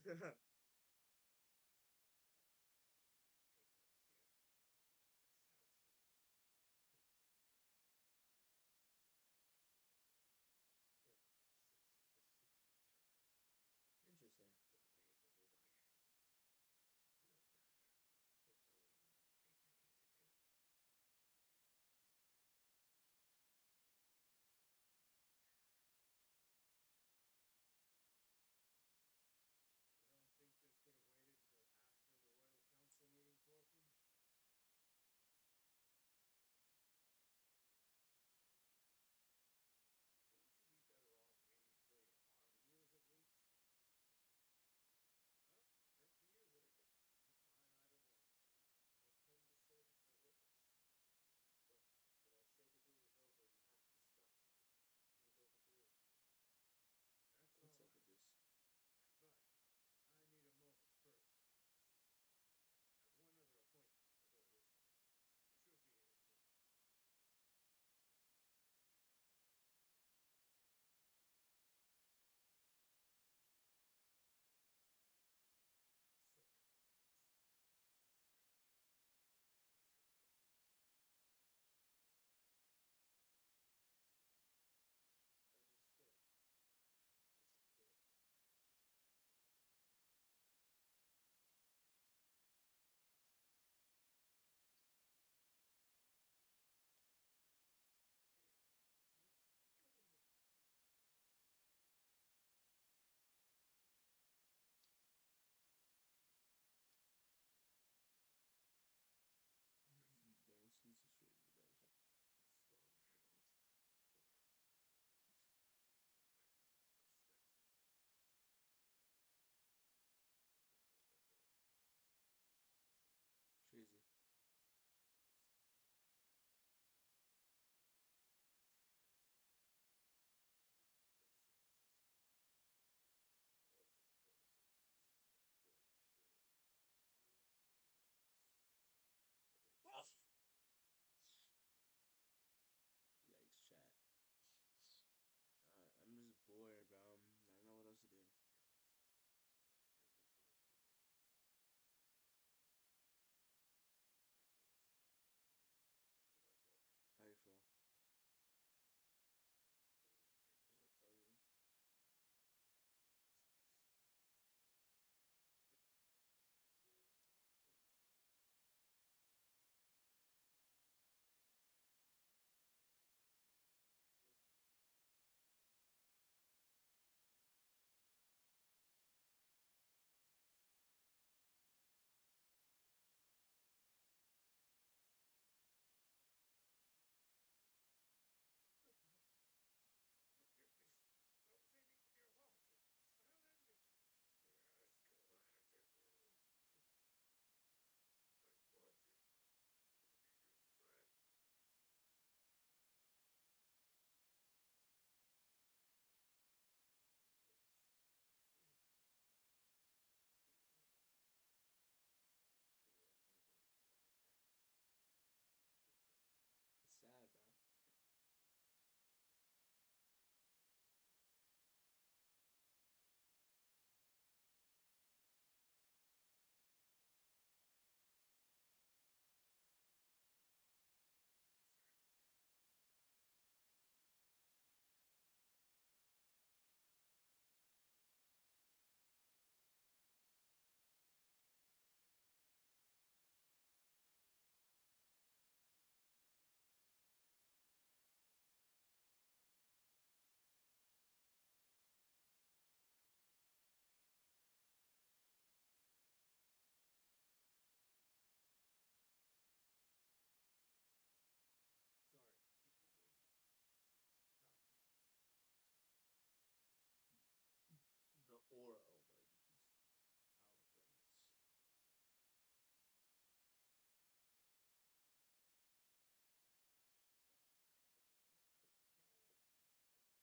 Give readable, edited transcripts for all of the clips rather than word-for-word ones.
England's here. That settles it. They're obsessed with deceiving each other. Interesting. The way of the warrior. No matter. There's only one thing they need to do. You don't think this could have waited until after the Royal Council meeting, Thorfinn? Wouldn't you be better off waiting until your arm heals at least? Well, it's up to you, very good. I'm fine either way. I've come to serve as your witness. But when I say the duel is over, you have to stop. You both agree? That's What's all up right. with this? But I need a moment first, Your Highness. I have one other appointment before this one. You should be here too. Sorry about this, Thorfinn. Understood. Once again. Those is a strange adventure. A strong hand. I respect you. Crazy. Let's just all the prisoners are dead here. Yikes, chat. I'm just bored, bro. I don't know what else to do. How you feel? Yeah, probably. Forgive me. I was aiming for your heart. I'll end it. Yes, glad. I wanted to be your friend. Yes, Theo. You were the only one that I had. Goodbye, Theo. It's sad, bro. Sorry to keep you waiting. Come. The aura, oh my goodness. I'll play it.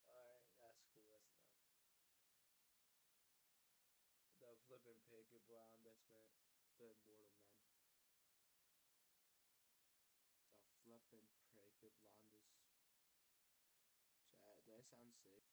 Alright, that's cool, that's enough. The flipping Peaky Blinders, man. The Immortal Men. The flipping Peaky Blinders. Chat, do I sound sick?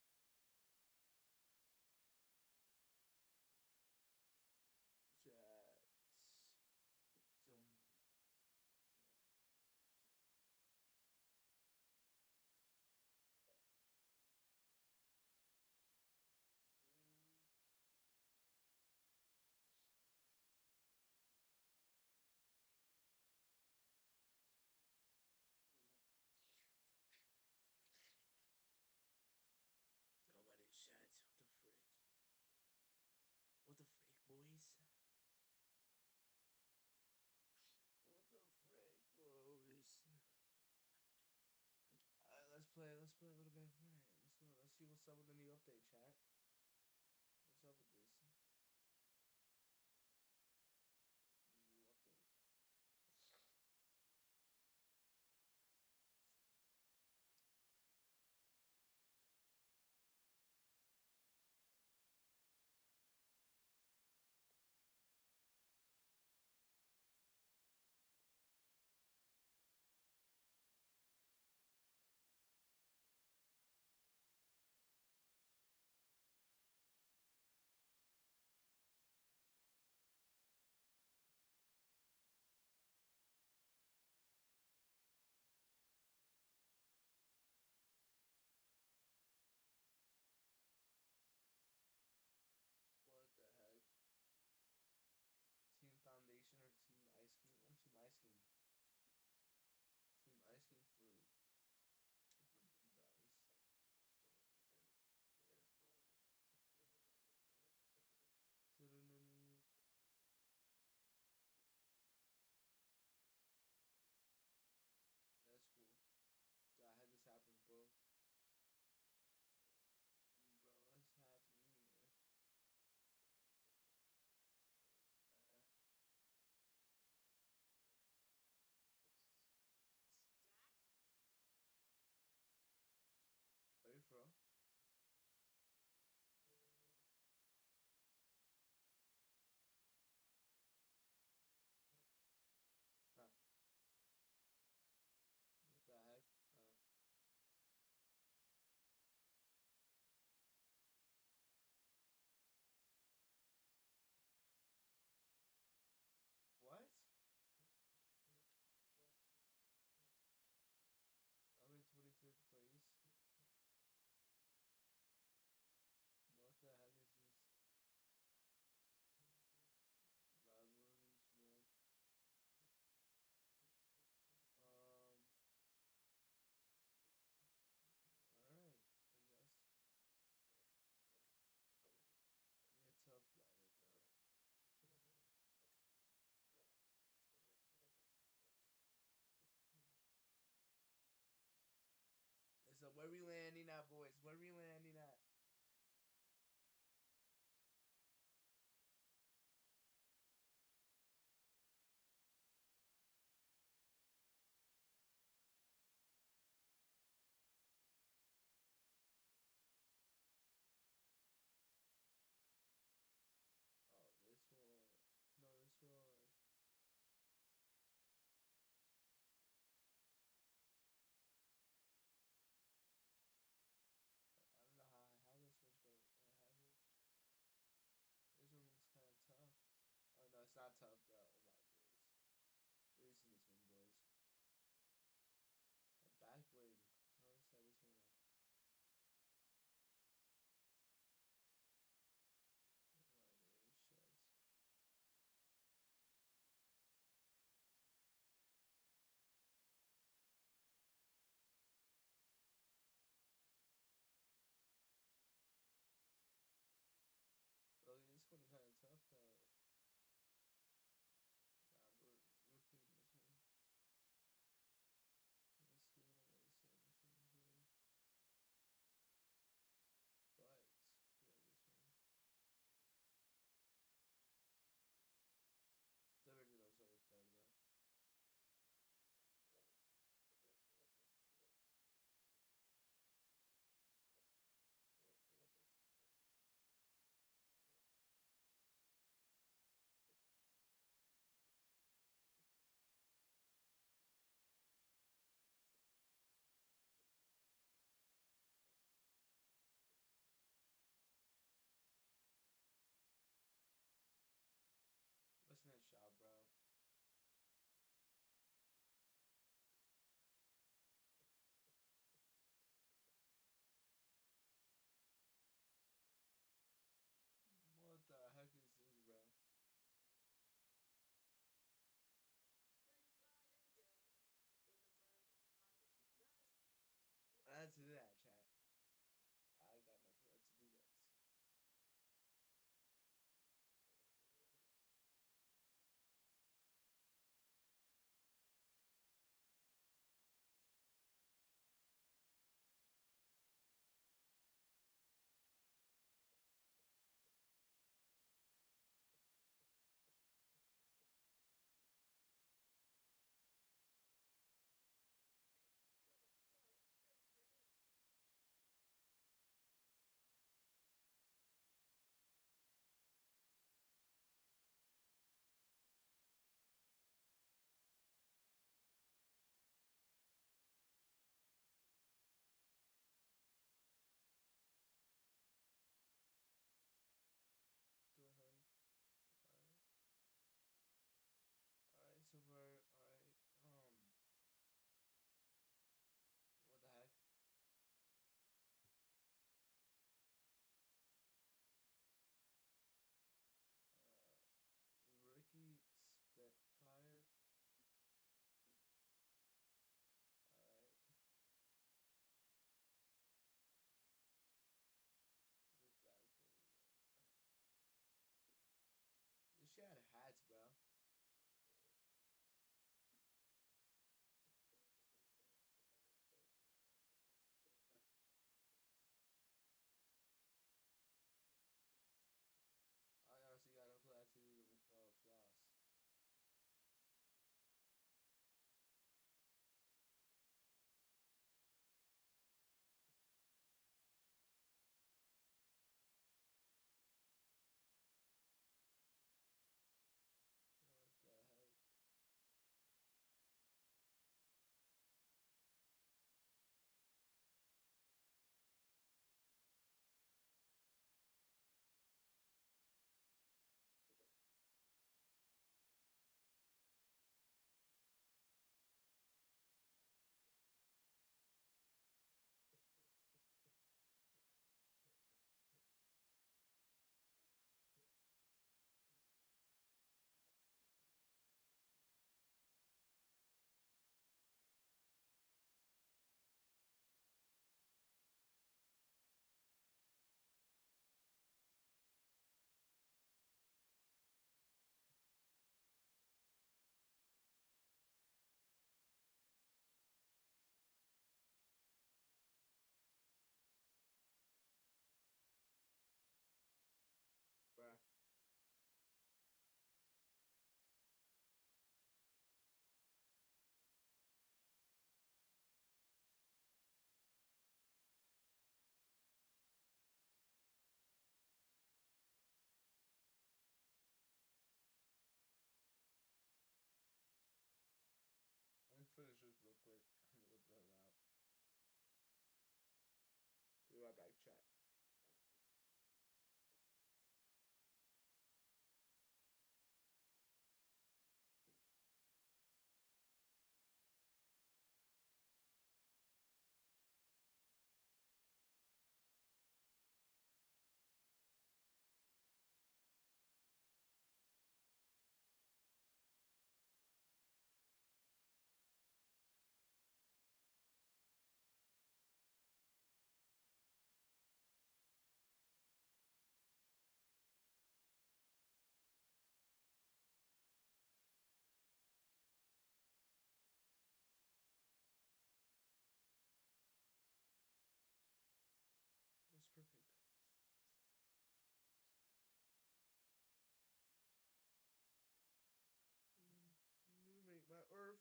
play a little bit of Fortnite. Let's see what's up with the new update, chat. What's up with this new update? What the heck? Team Foundation or Team Ice King? I'm Team Ice King. Team Ice King for regardless. That's cool. The heck is happening, bro? Bro, what's happening here? Are you bro? Huh. What the heck? What? I'm in 25th place. What the heck is this? Rivalries one. Alright, I guess. Be a tough glider, bro. So where we landing at, boys? Where we landing at? Oh, this one. No, this one. I don't know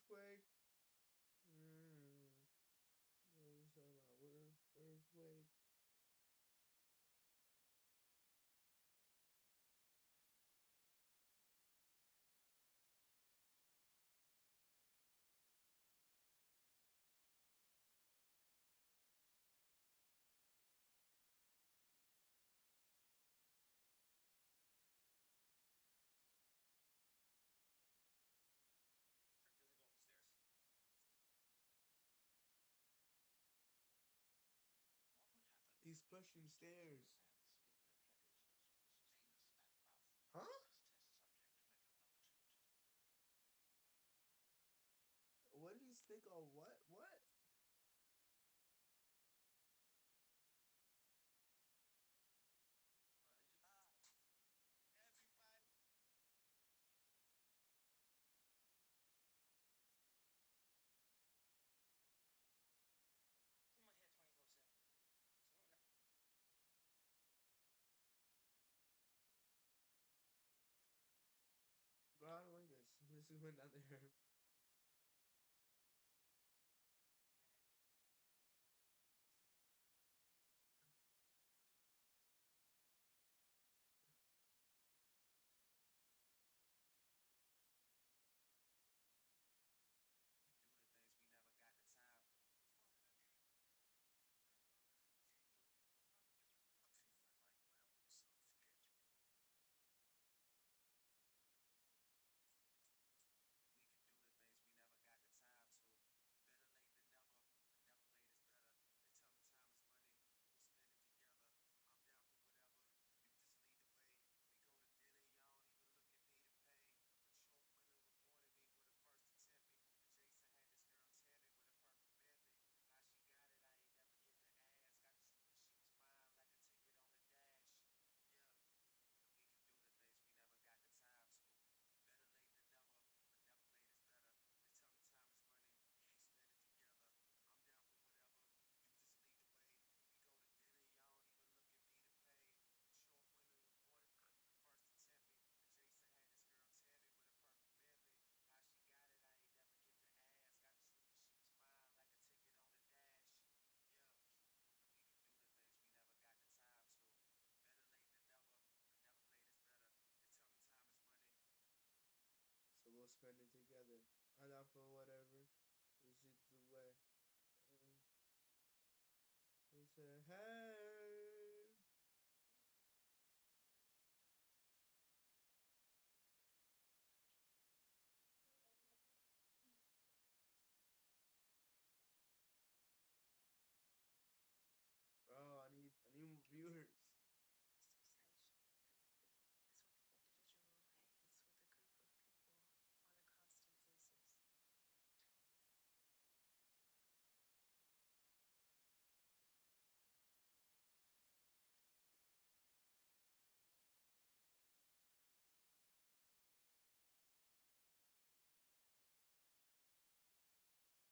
earthquake. What's up, earthquake? Doesn't go upstairs. What would happen? He's pushing stairs. Ants into Plecco's nostrils, anus, and mouth. Huh? This test subject, Plecco number 2, What did he stick on what? What? everybody. It's in my head 24/7. It's not enough. Bro, I don't like this. This is went down there. Do the things we never got the time. I'm feeling like my own self again. We could do the things we never got the time, so better late than never. Never late is better. They tell me time is money. We'll spend it together. I'm down for whatever. You just lead the way. We go to dinner, y'all don't even look at me to pay. Mature women were more than me, were the first to tempt me. And Jason had this girl Tammy with a purple Bentley. How she got it, I ain't never get to ask. I just knew that she was fine, like a ticket on the dash. Yeah, we could do the things we never got the time, so better late than never, but never late is better. They tell me time is money, we spend it together. I'm down for whatever, you just lead the way. We go to dinner, y'all don't even look at me to pay. Mature women were more than me, were the first to tempt me. And Jason had this girl Tammy with a purple Bentley. How she got it, I ain't never get to ask. I just knew that she was fine, like a ticket on the dash. Yeah, we could do the things we never got the time, so better late than never, but never late is better. They tell me time is money. So we'll spend it together. I'm down for whatever. Is it the way? And it's a hey. Bro, I need more viewers. Is when an individual hangs with a group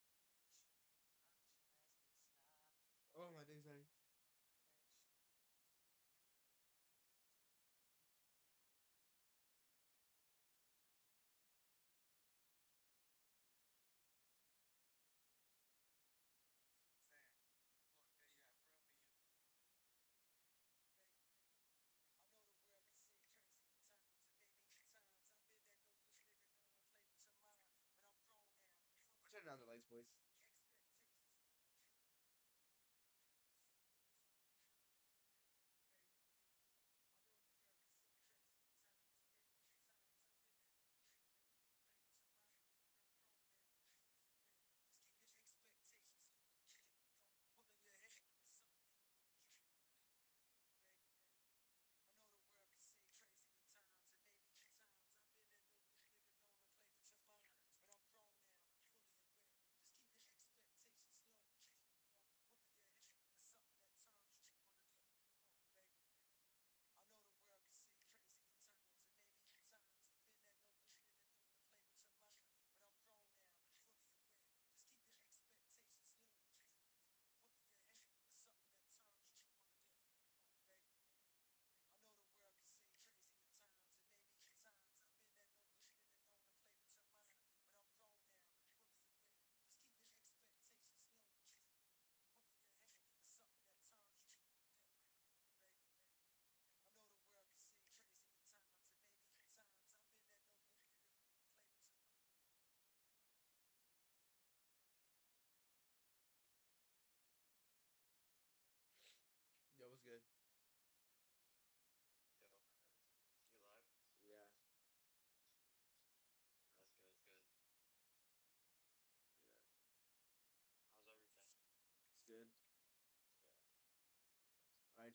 of people on a constant basis. Oh my days, sorry. Sam, look, there you got bro for you. I know the world can say crazy at times, and maybe at times I've been that no good nigga known to play with your mind, but I'm grown now. Turn down the lights, boys. Expectations. I know the world can say crazy at times, and maybe at times I've been that no good nigga known to play with your mind, but I'm grown now. Fully aware. Just keep your expectations. Don't pull in your head with something that you baby. I know the world can say crazy at times, and maybe at times I've been that no good nigga known to play with your mind, but I'm grown now and fully aware. Just keep your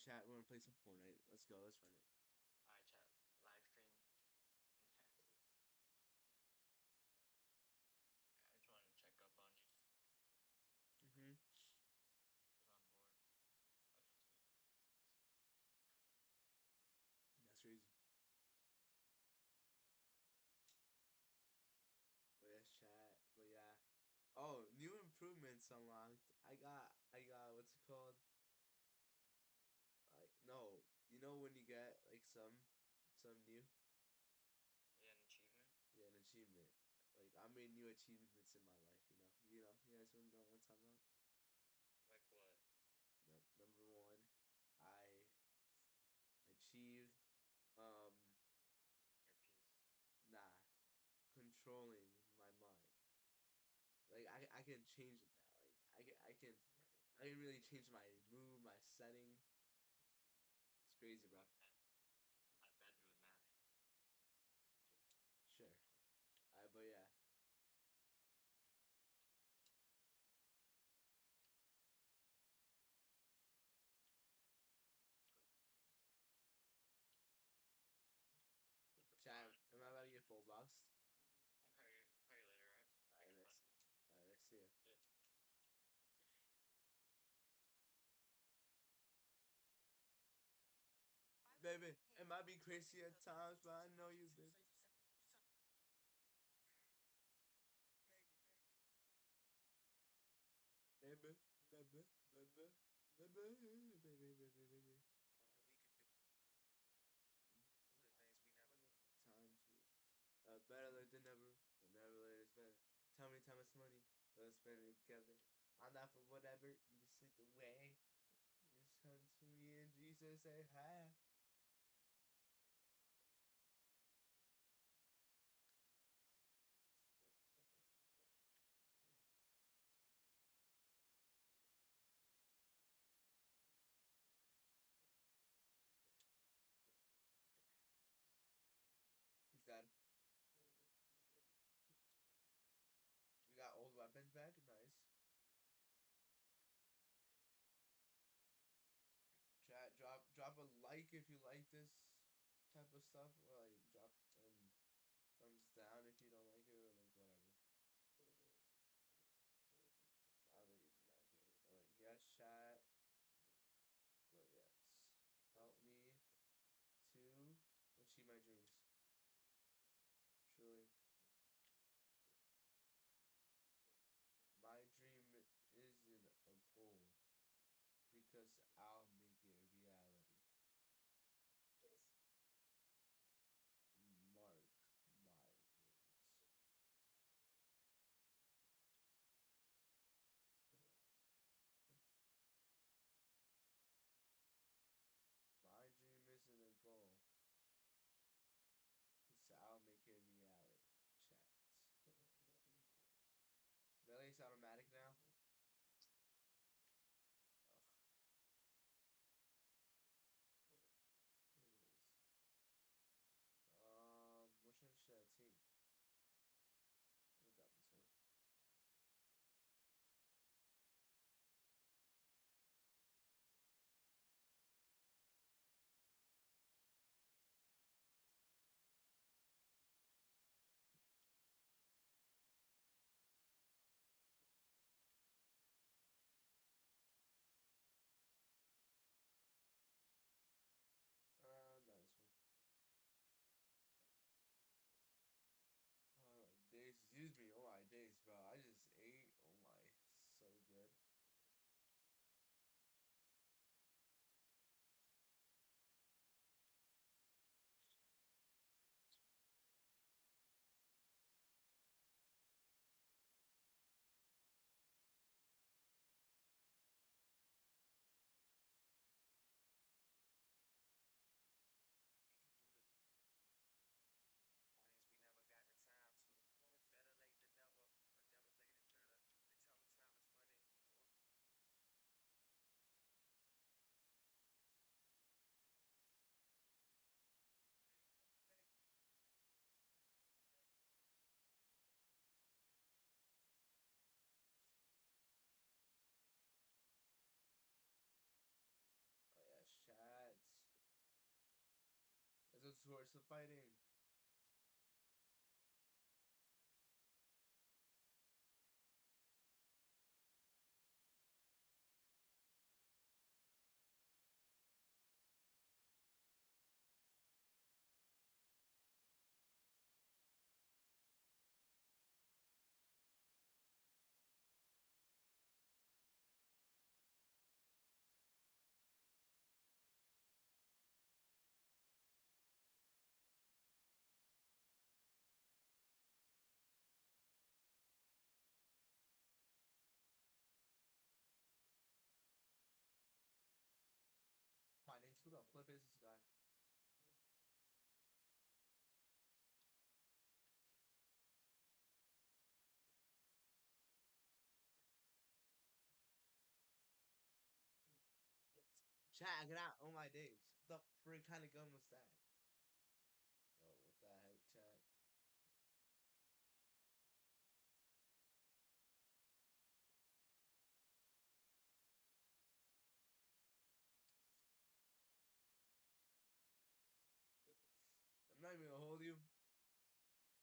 chat. We're gonna play some Fortnite. Let's go. Let's run it. Alright, chat. Live stream. I just wanted to check up on you. Mhm. Cause I'm bored. That's crazy. But yes, chat. But yeah. Oh, new improvements unlocked. I got what's it called? Like no, you know when you get like some new, Yeah, an achievement. yeah, an achievement. Like I made new achievements in my life. You guys know what I'm talking about. Like what? Number one, I achieved um Your piece. nah controlling my mind. Like I can change it now. Like I can really change my mood, my setting. It's crazy, bro. I bet you was mad. Sure. But yeah. Chat, am I about to get full boxed? I'll call you later, right? Alright, let's see. Alright, let's see ya. Yeah. Baby, it might be crazy at times, but I know you, baby. Baby, baby, baby, baby, baby, baby, baby. And we could do the things we never done. Time to better late than never, but never late is better. Tell me time is money, let's spend it together. I'm not for whatever, you just sleep away. You just come to me and Jesus say hi. He's dead. We got old weapons back, nice. Chat, drop a like if you like this type of stuff, or like drop and thumbs down if you don't like it, or like whatever. I don't even know ideas, but like yes, chat, but yes, help me to achieve my dreams. Truly, my dream isn't a goal because I'll make it a reality. Mark my words. My dream isn't a goal. So I'll make it a reality. Chats. Really, it's automatic now? Ugh. Anyways. Which one should I take? I'll drop this one. towards the fighting. My name, who the flip is this guy? Chat, get out. Oh my days. What the frick kind of gun was that? Yo, what the heck, chat? I'm not even gonna hold you.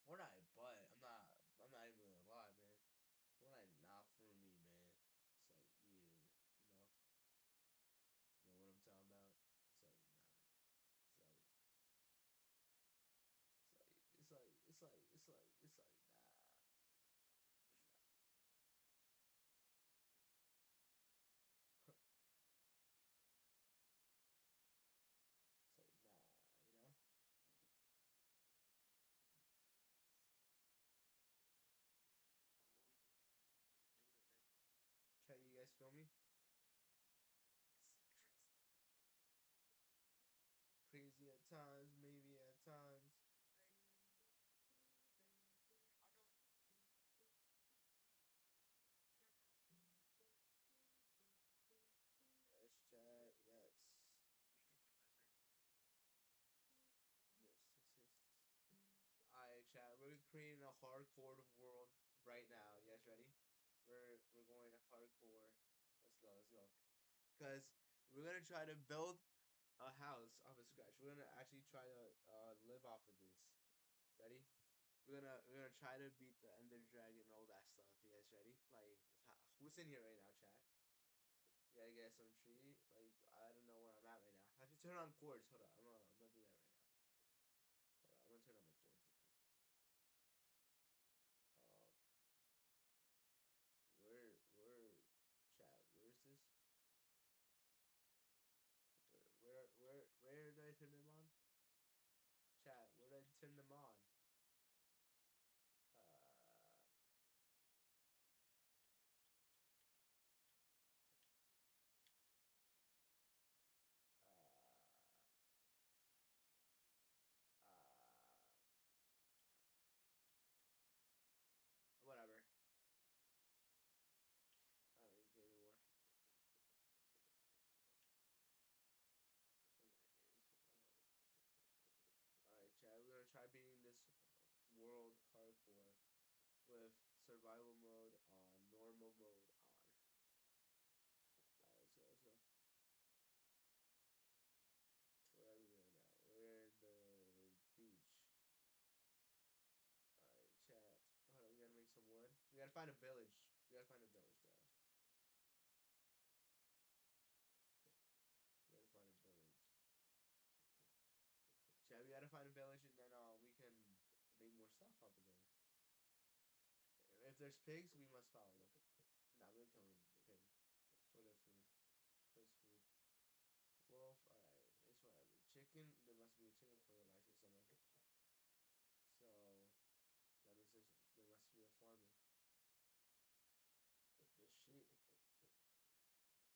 Fortnite, but I'm not even gonna lie, man. Fortnite not for me, man. It's like weird, you know. You know what I'm talking about? It's like nah. It's like it's like nah. It's like nah, you know. We can do the thing. Chat, you guys feel me? Crazy at times, maybe at times. I know. Yes, chat. Yes. We can do the thing. Yes. Alright, chat. We're creating a hardcore world right now. You guys ready? We're going to hardcore. Let's go. Cause we're gonna try to build a house off of scratch. We're gonna actually try to live off of this. Ready? We're gonna try to beat the Ender Dragon and all that stuff. You guys ready? Like, who's in here right now, chat? You gotta get some tree. Like, I don't know where I'm at right now. I have to turn on cords. Hold on, I'm gonna do that right now. Hold on, I'm gonna turn on my cords. Um, chat? Where's this? Where did I turn them on? Chat, where did I turn them on? Uh, uh, whatever. I don't even care anymore. Oh my days, what the heck? Alright, chat, we're gonna try beating this world hardcore with survival mode on, normal mode on. Alright, let's go. Where are we right now? We're in the beach. Alright, chat. Hold on, we gotta make some wood. We gotta find a village. We gotta find a village, bro. We gotta find a village. Chat, we gotta find a village and then we can make more stuff over there. If there's pigs, we must follow them. Nah, we're killing the pig. For the food. Where's food? Wolf, alright, it's whatever. Chicken, there must be a chicken fertilizer somewhere. So that means there must be a farmer. There's sheep. Interesting.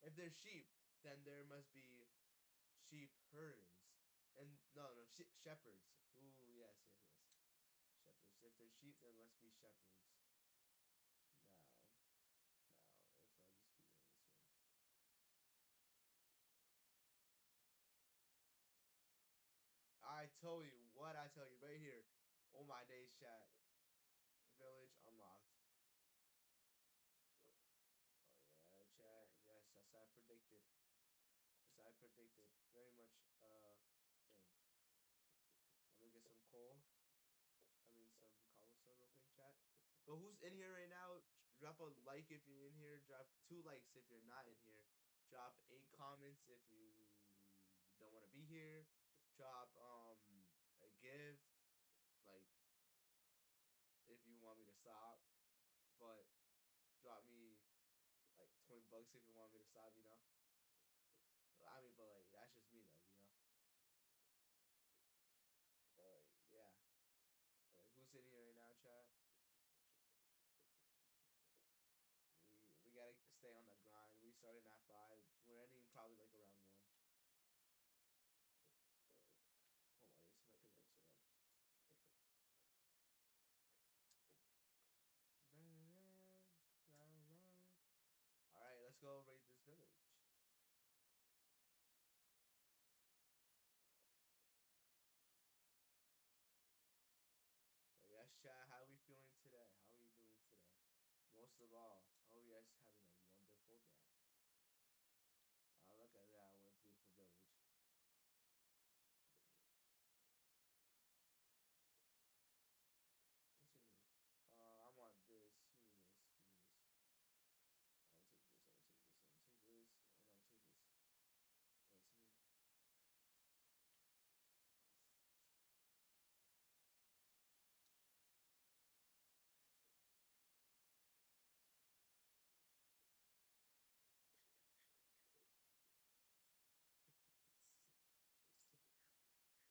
If there's sheep, then there must be sheep herders. And no, shepherds. Ooh, yes. Shepherds. If there's sheep, there must be shepherds. Now, if I just keep going this way. I tell you what I tell you right here. Oh my days, chat. Village unlocked. Oh yeah, chat. Yes, as I predicted. As I predicted. Very much thing. But who's in here right now? Drop a like if you're in here. Drop 2 likes if you're not in here. Drop 8 comments if you don't want to be here. Drop a gift like if you want me to stop. But drop me like $20 if you want me to stop. I mean, but like that's just me though. But like yeah. But, like who's in here right now, chat? We gotta stay on the grind. We started at 5. We're ending probably like around 1. Oh my, this might be nice around. All right, let's go raid this village. But yes, chat. How are we feeling today? How are you doing today? Most of all, I hope you guys having a wonderful day. Look at that! What a beautiful village. What's in here? I want this. Give me this. Give me this. I'll take this. I'll take this. I'll take this. And I'll take this. What's in here? Blessings for the work. We can do the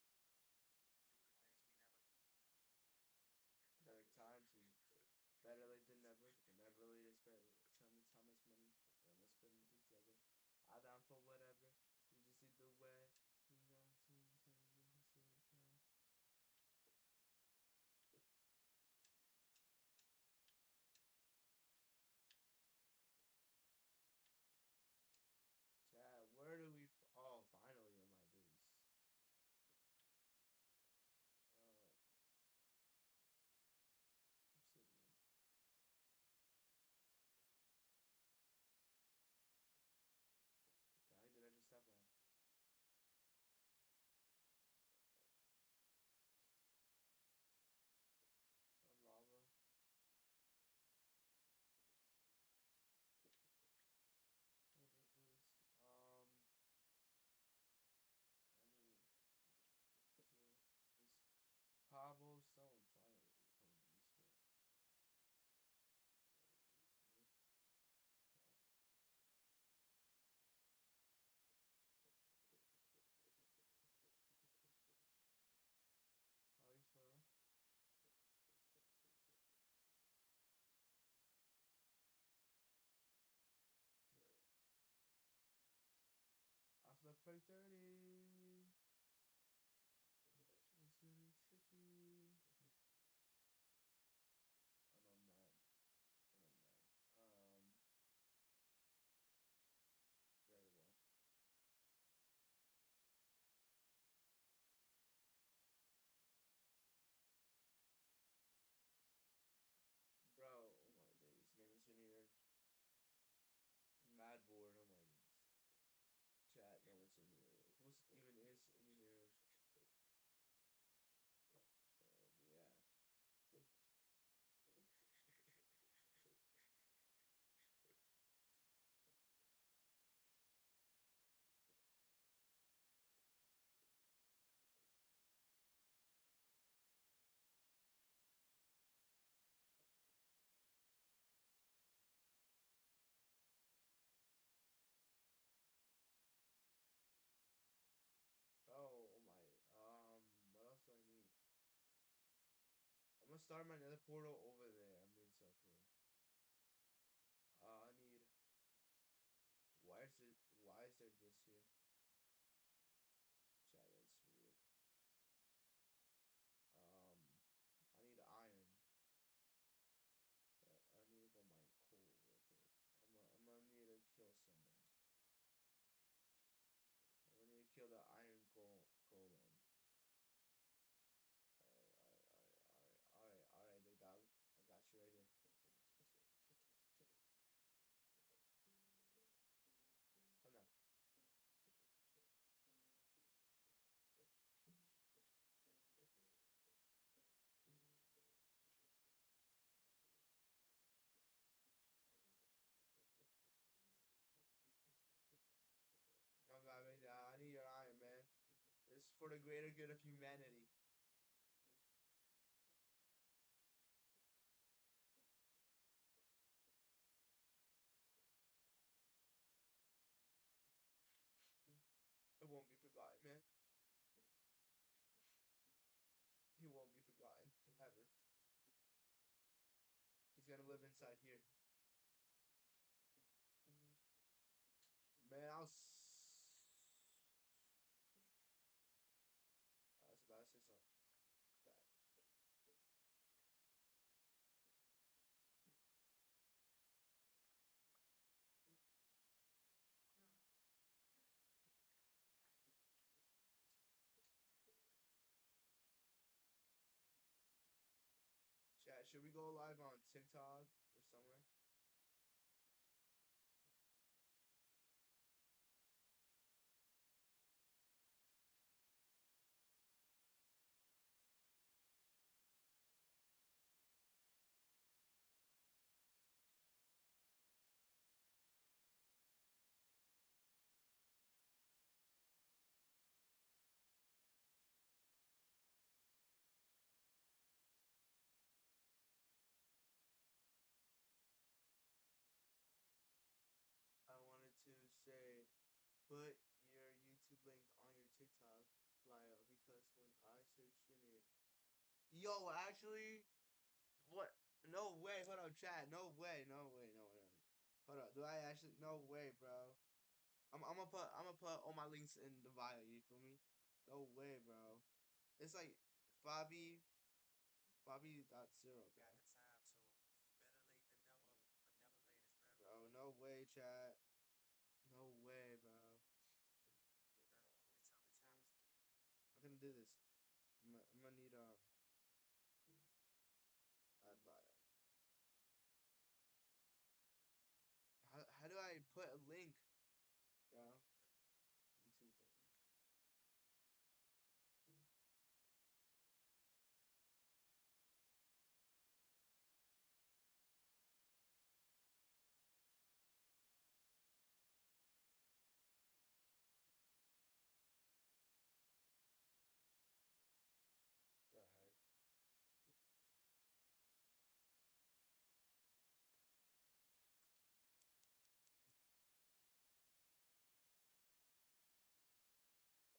things we never. Better times is better late than never, but never late is better. Tell me time is money, and let's spend it together. I down for whatever. You just lead the way. You got to say what you say. Chat, where do we? Oh, finally, oh my days. Obsidian. The heck did I just step on? Lava. What is this? I need this cobblestone finally becoming useful. Are you for? After play 30. It's getting tricky. I know, man. I know, man. Very well. Bro, oh my days. No one's in here. Mad bored, oh my days. Chat, no one's in here. Who's even is in here? And yeah. Oh my. What else do I need? I'm gonna start my nether portal over there. I'm being so for real. I need. Why is it? Why is there this here? Chat, that's weird. I need iron. I need to go mine coal real quick. I'm gonna need to kill someone. I'm gonna need to kill the iron golem. Alright, big dog. I got you right here. Come down. for the greater good of humanity. It won't be forgotten, man. He won't be forgotten ever. He's gonna live inside here. Man, I was about to say something bad. Chat, should we go live on TikTok or somewhere? I wanted to say, put your YouTube link on your TikTok bio because when I search your name, yo, actually, what? No way. Hold on, chat. No way. No way. No way. No way. Hold on. Do I actually? No way, bro. I'm gonna put all my links in the bio. You feel me? No way, bro. It's like Fabi.0, bro. Got the time, so better late than never, but never late is better. Bro, no way, chat. No way, bro. They tell me time is I'm gonna do this. I'm gonna need add bio. How do I put a link, bro? YouTube link. The heck?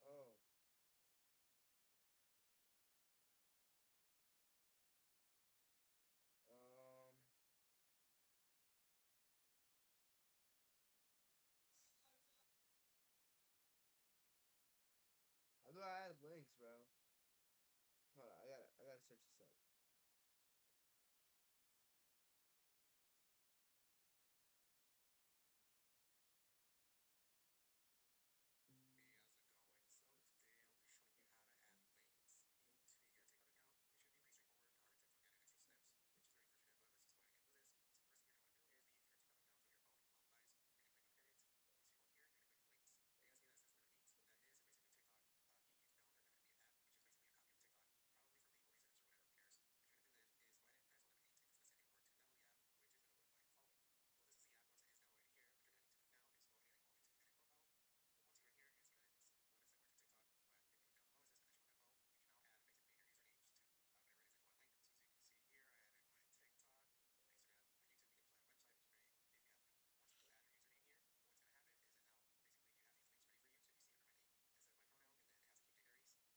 Oh. Um. How do I add links, bro? Hold on, I gotta search this up. Hey, how's it going? So today I'll be showing you how to add links into your TikTok account. It should be pretty straightforward. However, TikTok added extra steps, which is very unfortunate, but let's just go ahead and do this. So the first thing you're gonna want to do is be on your TikTok account through your phone or mobile device. You're gonna click on edit. Once you go here, you're gonna click links. You're gonna see that it says Limit 8. What that is basically TikTok needing you to download their Limit 8 app, which is basically a copy of TikTok, probably for legal reasons or whatever, who cares. What you're gonna do then is go ahead and press on Limit 8 and it's gonna send you over to download the app, which is gonna look like the following. So this is the app. Once it is downloaded here, what you're gonna need to do now is go ahead and go into edit profile. Once you are here, you can see that it looks a little bit similar to TikTok, but if you look down below, it says additional info. You can now add basically your usernames to whatever it is that you want to link. So as you can see here, I added my TikTok, my Instagram, my YouTube. You can also add a website, which is great if you have one. Once you add your username here, what's going to happen is that now basically you have these links ready for you. So if you see under my name, it says my pronoun, and then it has a King J Aries. If you press on it, you'll go ahead and see your other links. Once you do press on these themselves, it'll go ahead and send you to their appropriate pages. So what's going to happen is that viewers who happen to run against your channel or come up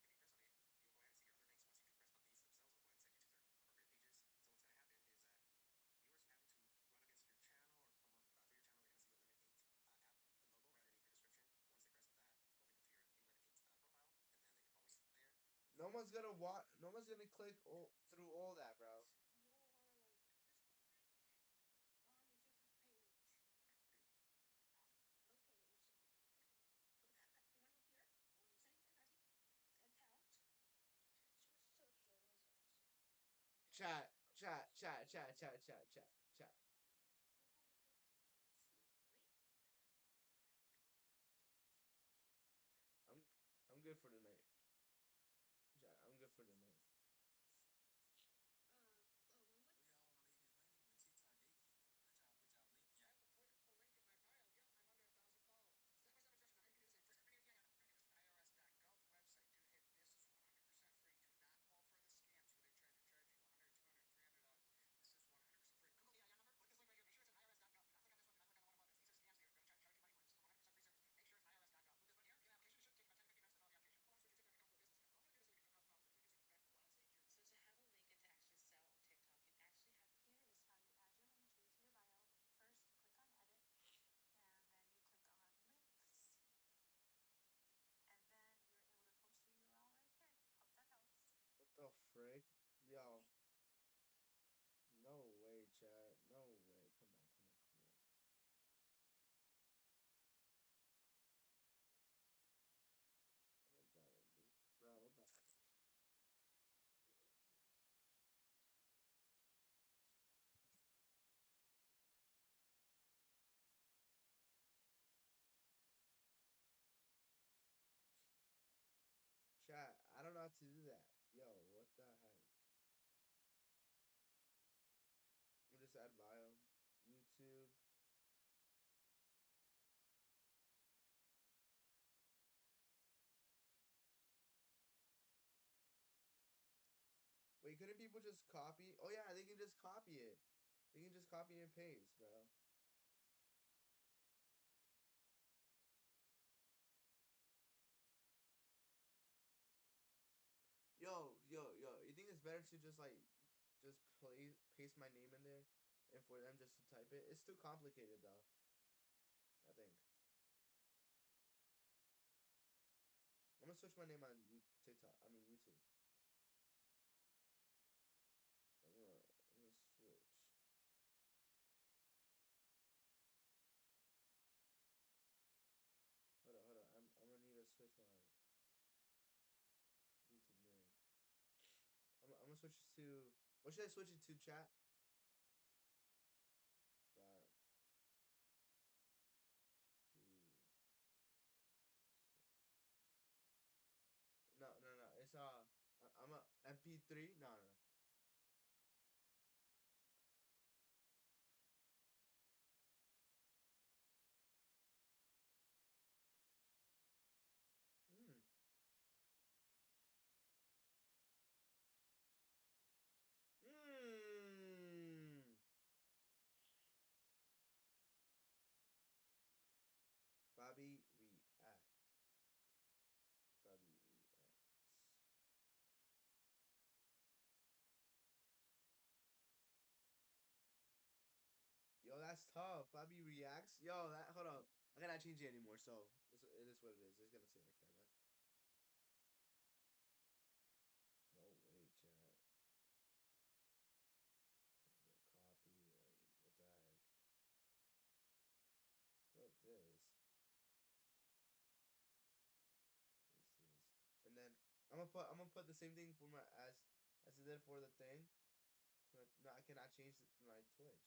through your channel, they're going to see the Limit 8 app, the logo right underneath your description. Once they press on that, they'll link them to your new Limit 8 profile, and then they can follow you from there. No one's gonna watch. No one's gonna click through all that, bro. Your like this link on your TikTok page. Okay, so okay, they want to go here. Settings and privacy account. Social was it? Chat, chat, chat, chat, chat, chat, chat, chat. I'm I'm good for the night. Chat, I'm good for the night. What? We all want to make this money, but TikTok gatekeeping. Let y'all put y'all link. I have a clickable link in my bio. Yep, I'm under 1,000 followers. Step by step instructions on how you can do this. First, step right here on the irs.gov website. Do hit not to do that. Yo, what the heck? I'm just add bio. YouTube. Wait, couldn't people just copy? Oh yeah, they can just copy it. They can just copy and paste, bro. Yo. You think it's better to just like just paste my name in there and for them just to type it? It's too complicated though. I think. I'm gonna switch my name on TikTok. I mean YouTube. I'm gonna switch. Hold on. I'm gonna need to switch my YouTube name. I'm gonna switch it to. What should I switch it to? Chat. Five. Three. No. It's I'm a MP3. No. Hmm. Hmm. Bobby react. Bobby reacts. Yo, that's tough. Bobby reacts. Yo, that hold on. I cannot change it anymore. So it is what it is. It's gonna say like that. Huh? No way, chat. Copy. Like what the heck? What this? What's this? And then I'm gonna put the same thing for my as I did for the thing. No, I cannot change my Twitch.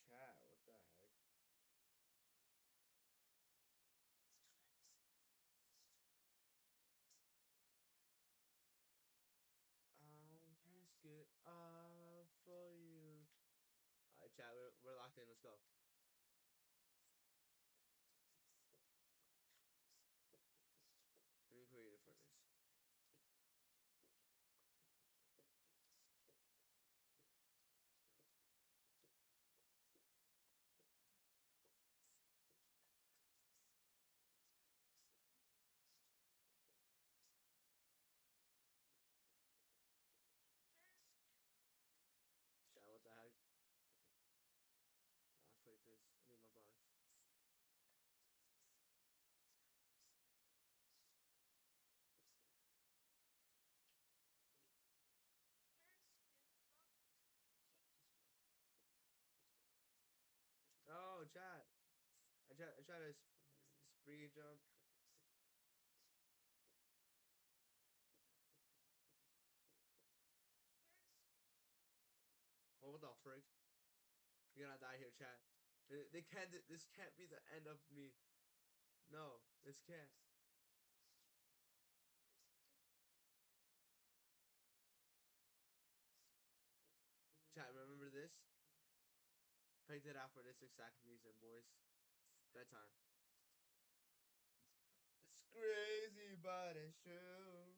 Chat. What the heck? I'm just good up for you. Alright, chat, we're locked in. Let's go. Let me create it first. Chat, what the heck? I'll create this. I need my bond. Oh, chat. I tried to spree jump. Oh, what the frick? You're gonna die here, chat. They can't. This can't be the end of me. No, this can't. Chat, remember this? Picked it out for this exact reason, boys. Bedtime. It's crazy, but it's true.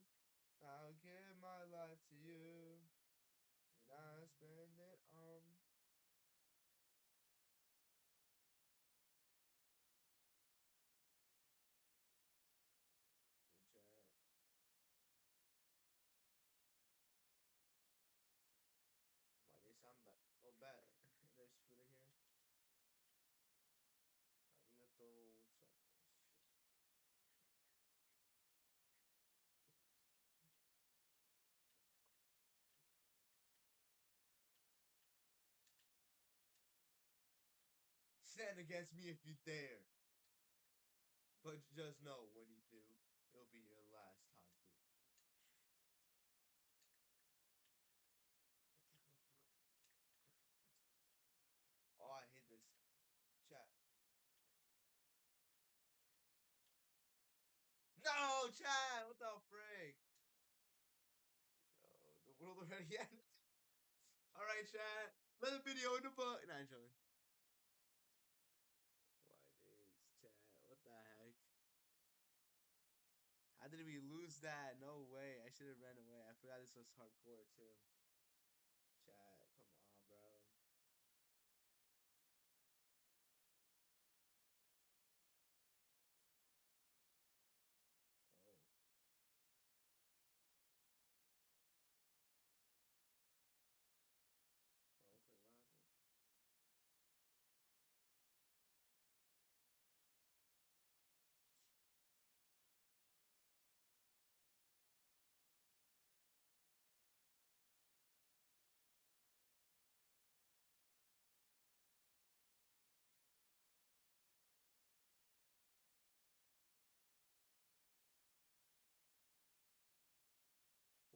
I'll give my life to you, and I spend it on the chat. Why they sound bad? Oh, bad. There's food in here. Arigato gozaimasu. Stand against me if you dare. But just know when you do, it'll be your last time through. Yo, Chad, what the frick? Yo, the world already ended. All right, Chad. Another video in the book. Nah, I'm joking. Why days, Chad? What the heck? How did we lose that? No way. I should have ran away. I forgot this was hardcore too. Chad, come on, bro.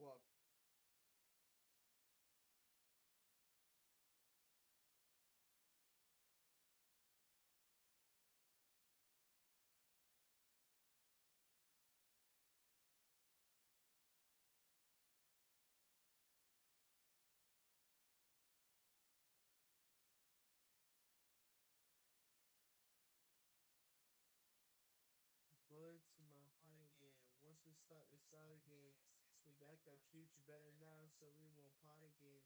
Oh. Okay, what happened? Well, but to my heart again. Once we start, we start again. Since we back, I treat you better now, so we won't part again.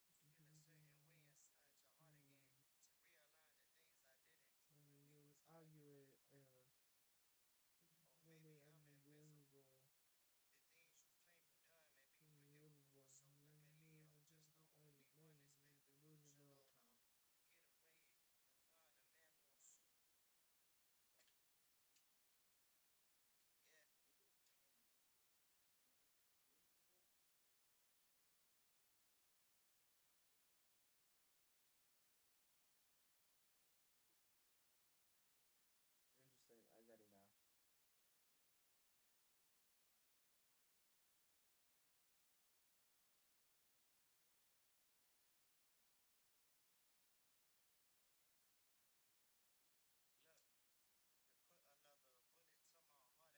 Hopefully, feel a certain way inside your heart again. To realign the things I didn't do when we was arguing, or maybe maybe I'm I'm invisible. invisible. The things you claim you done may be forgivable. So luckily, I'm just the only one that's been delusional. Now I hope I get away and you can find a man more suitable. Yeah. Interesting. I got it now. Look, you put another bullet to my heart again. Once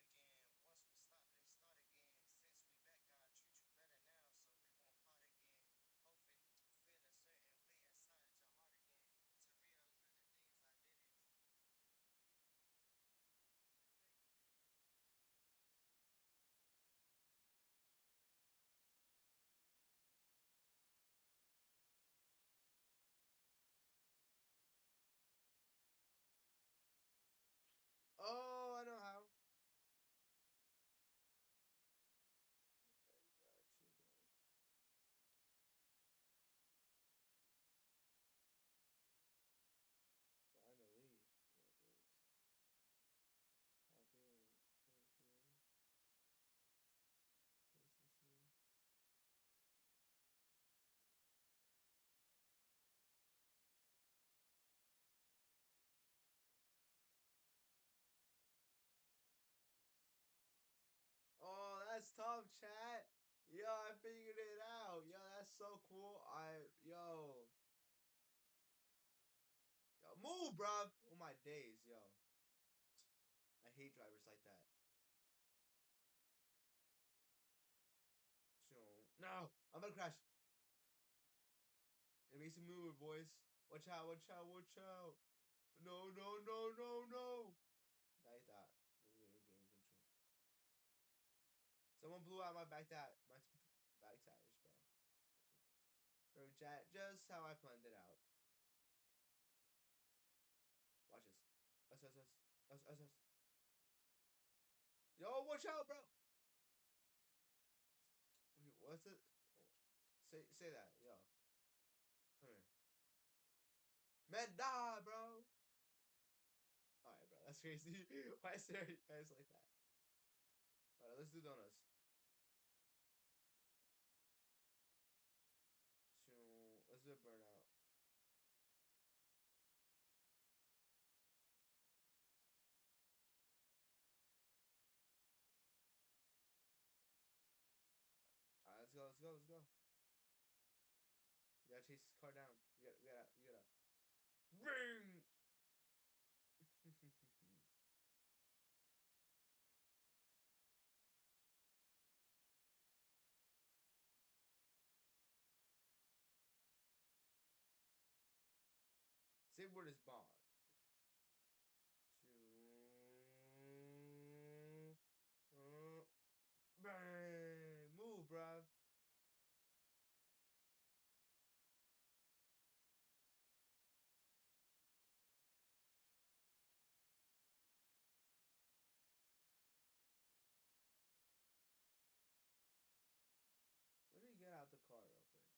we stop, let's start again. Since we back, God treat you better now, so we won't part again. Hopefully, feel a certain way inside your heart again. To realign the things I didn't do. Oh, I know how. I got you, bro. Finally, my days. Copyright. Copyright. This is me. Oh, that's tough, chat. Yo, I figured it out. Yo, that's so cool. Yo, move, bruh. Oh my days, yo. I hate drivers like that. No, I'm gonna crash. It makes a move, boys. Watch out, watch out, watch out. No, no, no, no, no. Like that. Game control. Someone blew out my back tires, bro. Bro, chat, just how I planned it out. Watch this. Us. Yo, watch out, bro. What's it? Say that, yo. Come here. Man, die, bro. Alright, bro. That's crazy. Why is there you guys like that? Alright, let's do donuts. Let's do a burnout. Alright, let's go. We gotta chase this car down. We gotta. Bring! Skateboard is bond. Shoo- Bang! Move, bruv. Let me get out the car real quick.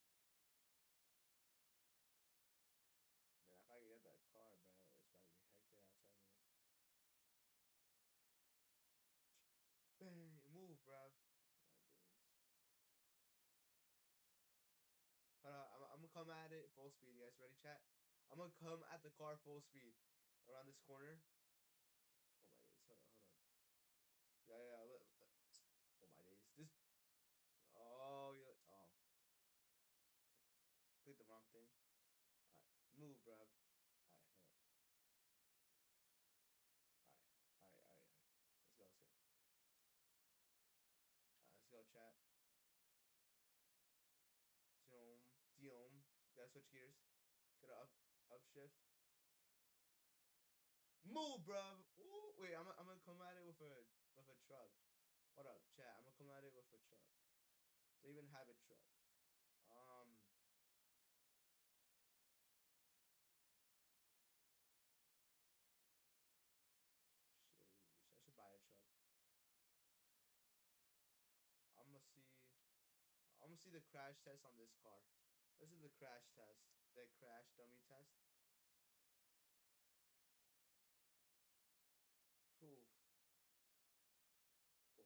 Man, if I can get that car, bro, it's about to get hectic outside, man. Bang! Move, bruv. My days. Hold on, I'm gonna come at it full speed. You guys ready, chat? I'm gonna come at the car full speed around this corner. Oh my days. Hold on, hold on. Yeah, yeah. Oh my days. This. Oh, yeah. Oh, clicked the wrong thing. All right, move, bruv. All right, hold on. All right, all right, all right, all right. Let's go, let's go. Let's go, chat. Zoom, Diom. Gotta switch gears. Gotta up shift. Move, bruv. Ooh, wait, I'm gonna come at it with a truck. Hold up, chat. I'm gonna come at it with a truck. Don't even have a truck. Um, sheesh, I should buy a truck. I'm gonna see. I'm gonna see the crash test on this car. This is the crash test. The crash dummy test. Oof. Cool. Let's go.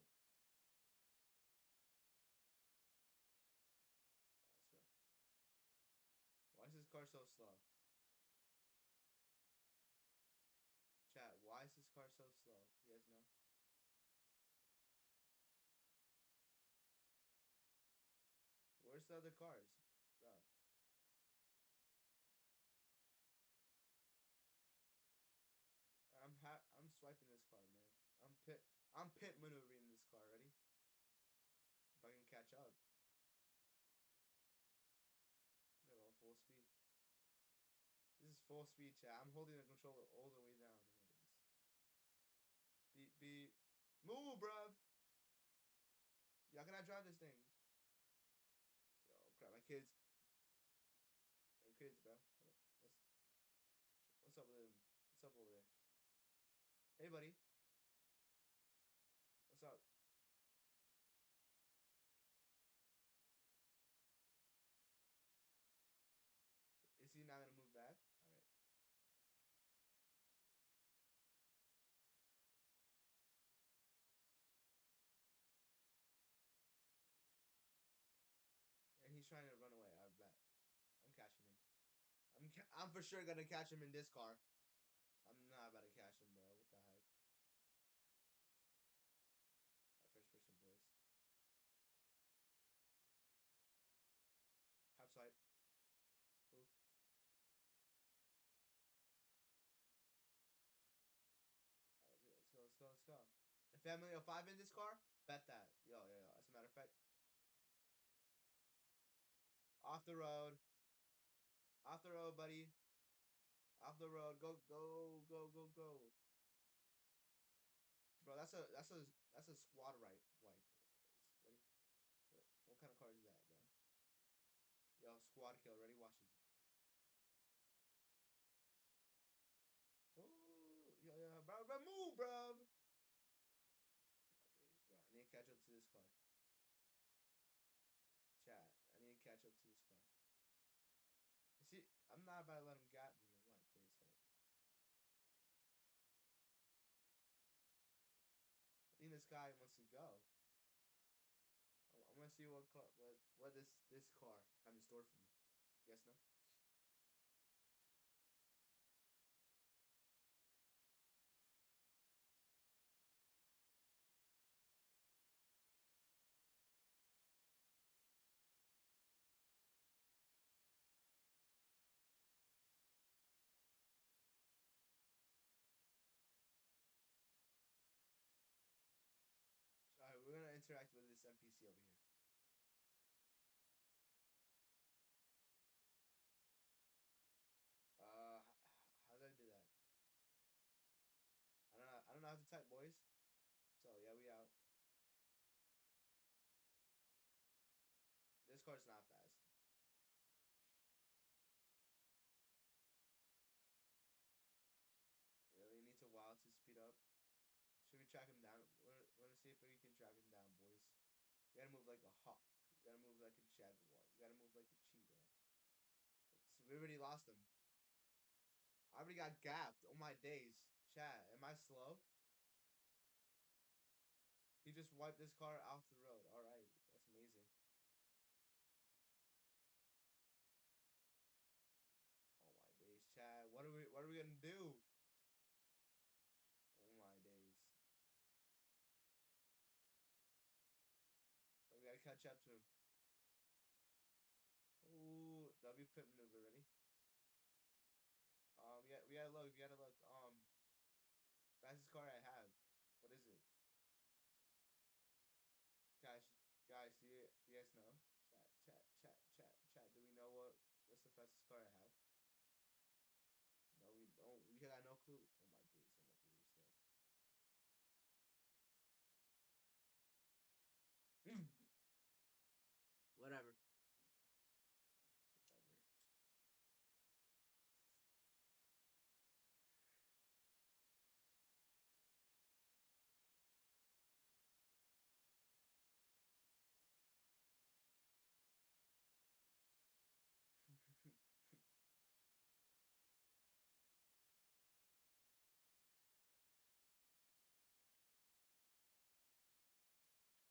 Why is this car so slow? Chat, why is this car so slow? You guys know? Where's the other cars? Bro. I'm swiping this car, man. I'm pit maneuvering this car, ready? If I can catch up. Go full speed. This is full speed, chat. I'm holding the controller all the way down. Oh my goodness. Beep beep. Move, bruv. Y'all can I drive this thing? Yo, grab my kids. My kids, bro. Hold up. What's up with him? What's up over there? Hey, buddy. What's up? Is he not gonna move back? All right. And he's trying to run away. I bet. I'm catching him. I'm for sure gonna catch him in this car. I'm not about to catch him, bro. What the heck? All right, first person, boys. Half swipe. Move. All right, let's go. Let's go. Let's go. Let's go. The family of five in this car. Bet that. Yo, yo, yo. As a matter of fact, off the road. Off the road, buddy. Off the road. Go, go, go, go, go. Bro, that's a squad right wipe. Ready? What kind of car is that, bro? Yo, squad kill. Ready? Watch this. Oh, yeah, yeah, bro, move, bro. Okay, bro. I need to catch up to this car. Chat. I need to catch up to this car. See, I'm not about to let him got me or what, days. Hold up. I think this guy wants to go. I'm gonna see what car, what this car have in store for me. Yes, no. All right, we're gonna interact with this NPC over here. Uh, to type, boys. So yeah, we out. This card's not fast. Really need to wild to speed up. Should we track him down? Want to see if we can track him down, boys. We gotta move like a hawk. We gotta move like a jaguar. We gotta move like a cheetah. We already lost him. I already got gapped. Oh my days. Chat, am I slow? He just wiped this car off the road. Alright, that's amazing. Oh my days, Chad. What are we gonna do? Oh my days. But we gotta catch up to him. Ooh, W pit maneuver, ready? We gotta look, we gotta look. Fastest car I have. What is it? Guys, guys, do you guys know? Chat. Do we know what's the fastest car I have? No, we don't. We got no clue. Oh my days, I'm up here still. Whatever. Whatever.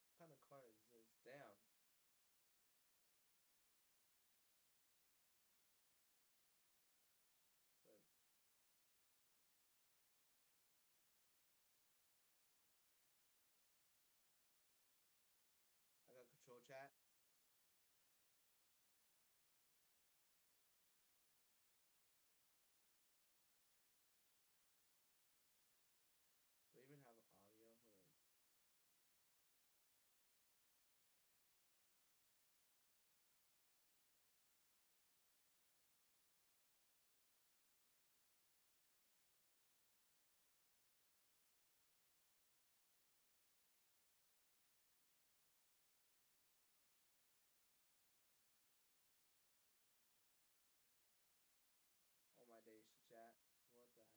What kind of car is this? Damn. But I got control chat. Do I even have audio? Hold on. Oh my days, chat. What the heck?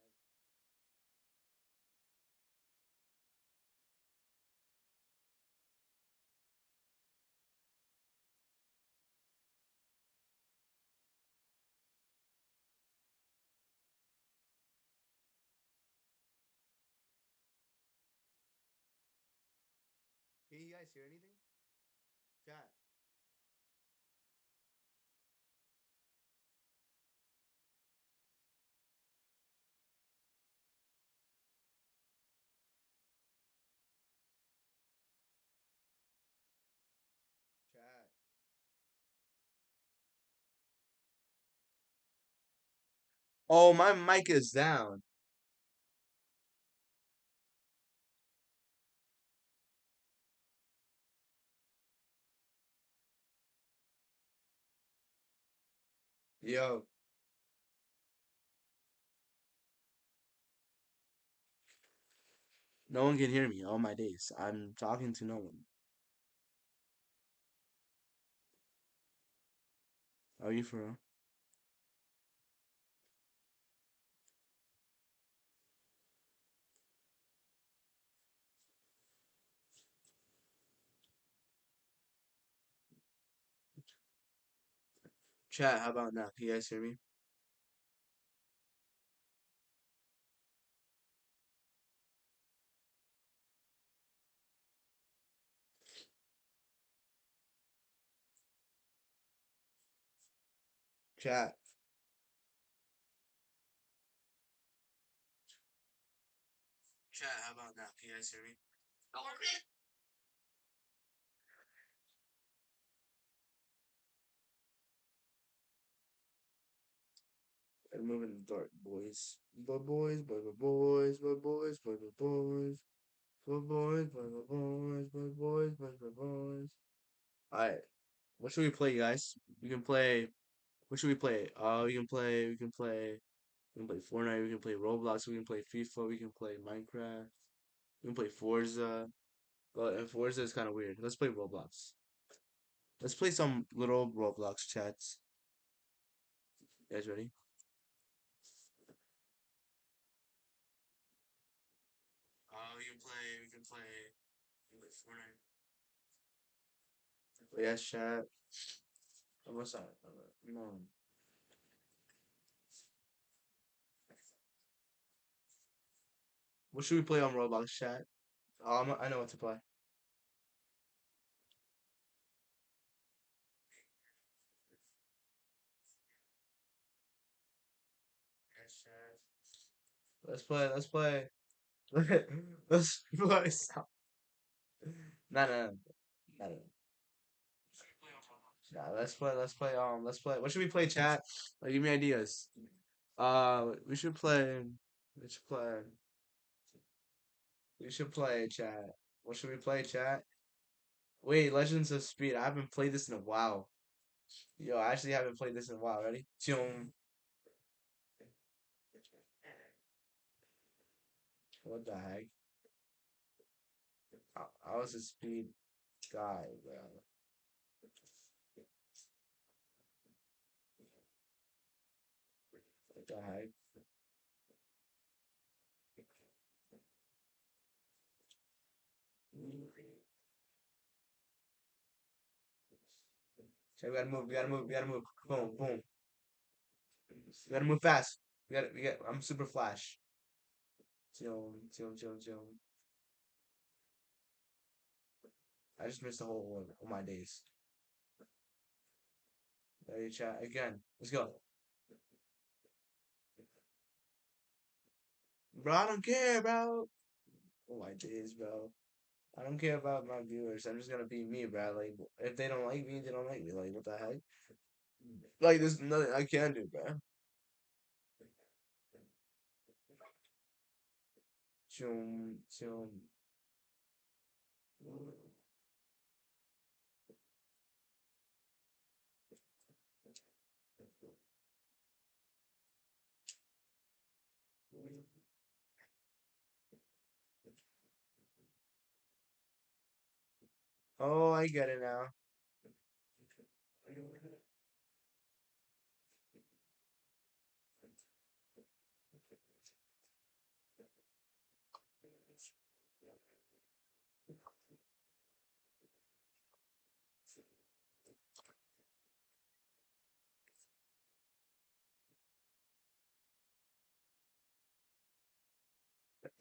Can you guys hear anything? Chat. Chat. Oh, my mic is down. Yo. No one can hear me. All my days. I'm talking to no one. Are you for real? Chat, how about now? Can you guys hear me? Chat. Chat, how about now? Can you guys hear me? I'm moving in the dark, boys. Boys. Alright. What should we play, guys? We can play. What should we play? We can play Fortnite, we can play Roblox, we can play FIFA, we can play Minecraft. We can play Forza. But and Forza is kind of weird. Let's play Roblox. Let's play some little Roblox chats. You guys ready? We can play Fortnite. Yes, chat. What's that? No. What should we play on Roblox chat? I know what to play. Yes, chat. Let's play. Let's play. Let's play. No, no, no, no, no. Nah, let's play. Let's play. Let's play. What should we play, chat? Give me ideas. We should play. We should play. We should play, chat. What should we play, chat? Wait, Legends of Speed. I haven't played this in a while. Yo, I actually haven't played this in a while. Ready? Chum. What the heck? I was a speed guy, bro. What the heck? Chat, we gotta move. We gotta move. We gotta move. Boom, boom. We gotta move fast. We gotta. We got. I'm super flash. Chum. I just missed the whole one of my days. Ready, chat again. Let's go. Bro, I don't care, bro. Oh my days, bro. I don't care about my viewers. I'm just gonna be me, bro. Like, if they don't like me, they don't like me. Like, what the heck? Like, there's nothing I can do, bro. Chum. Oh, I get it now.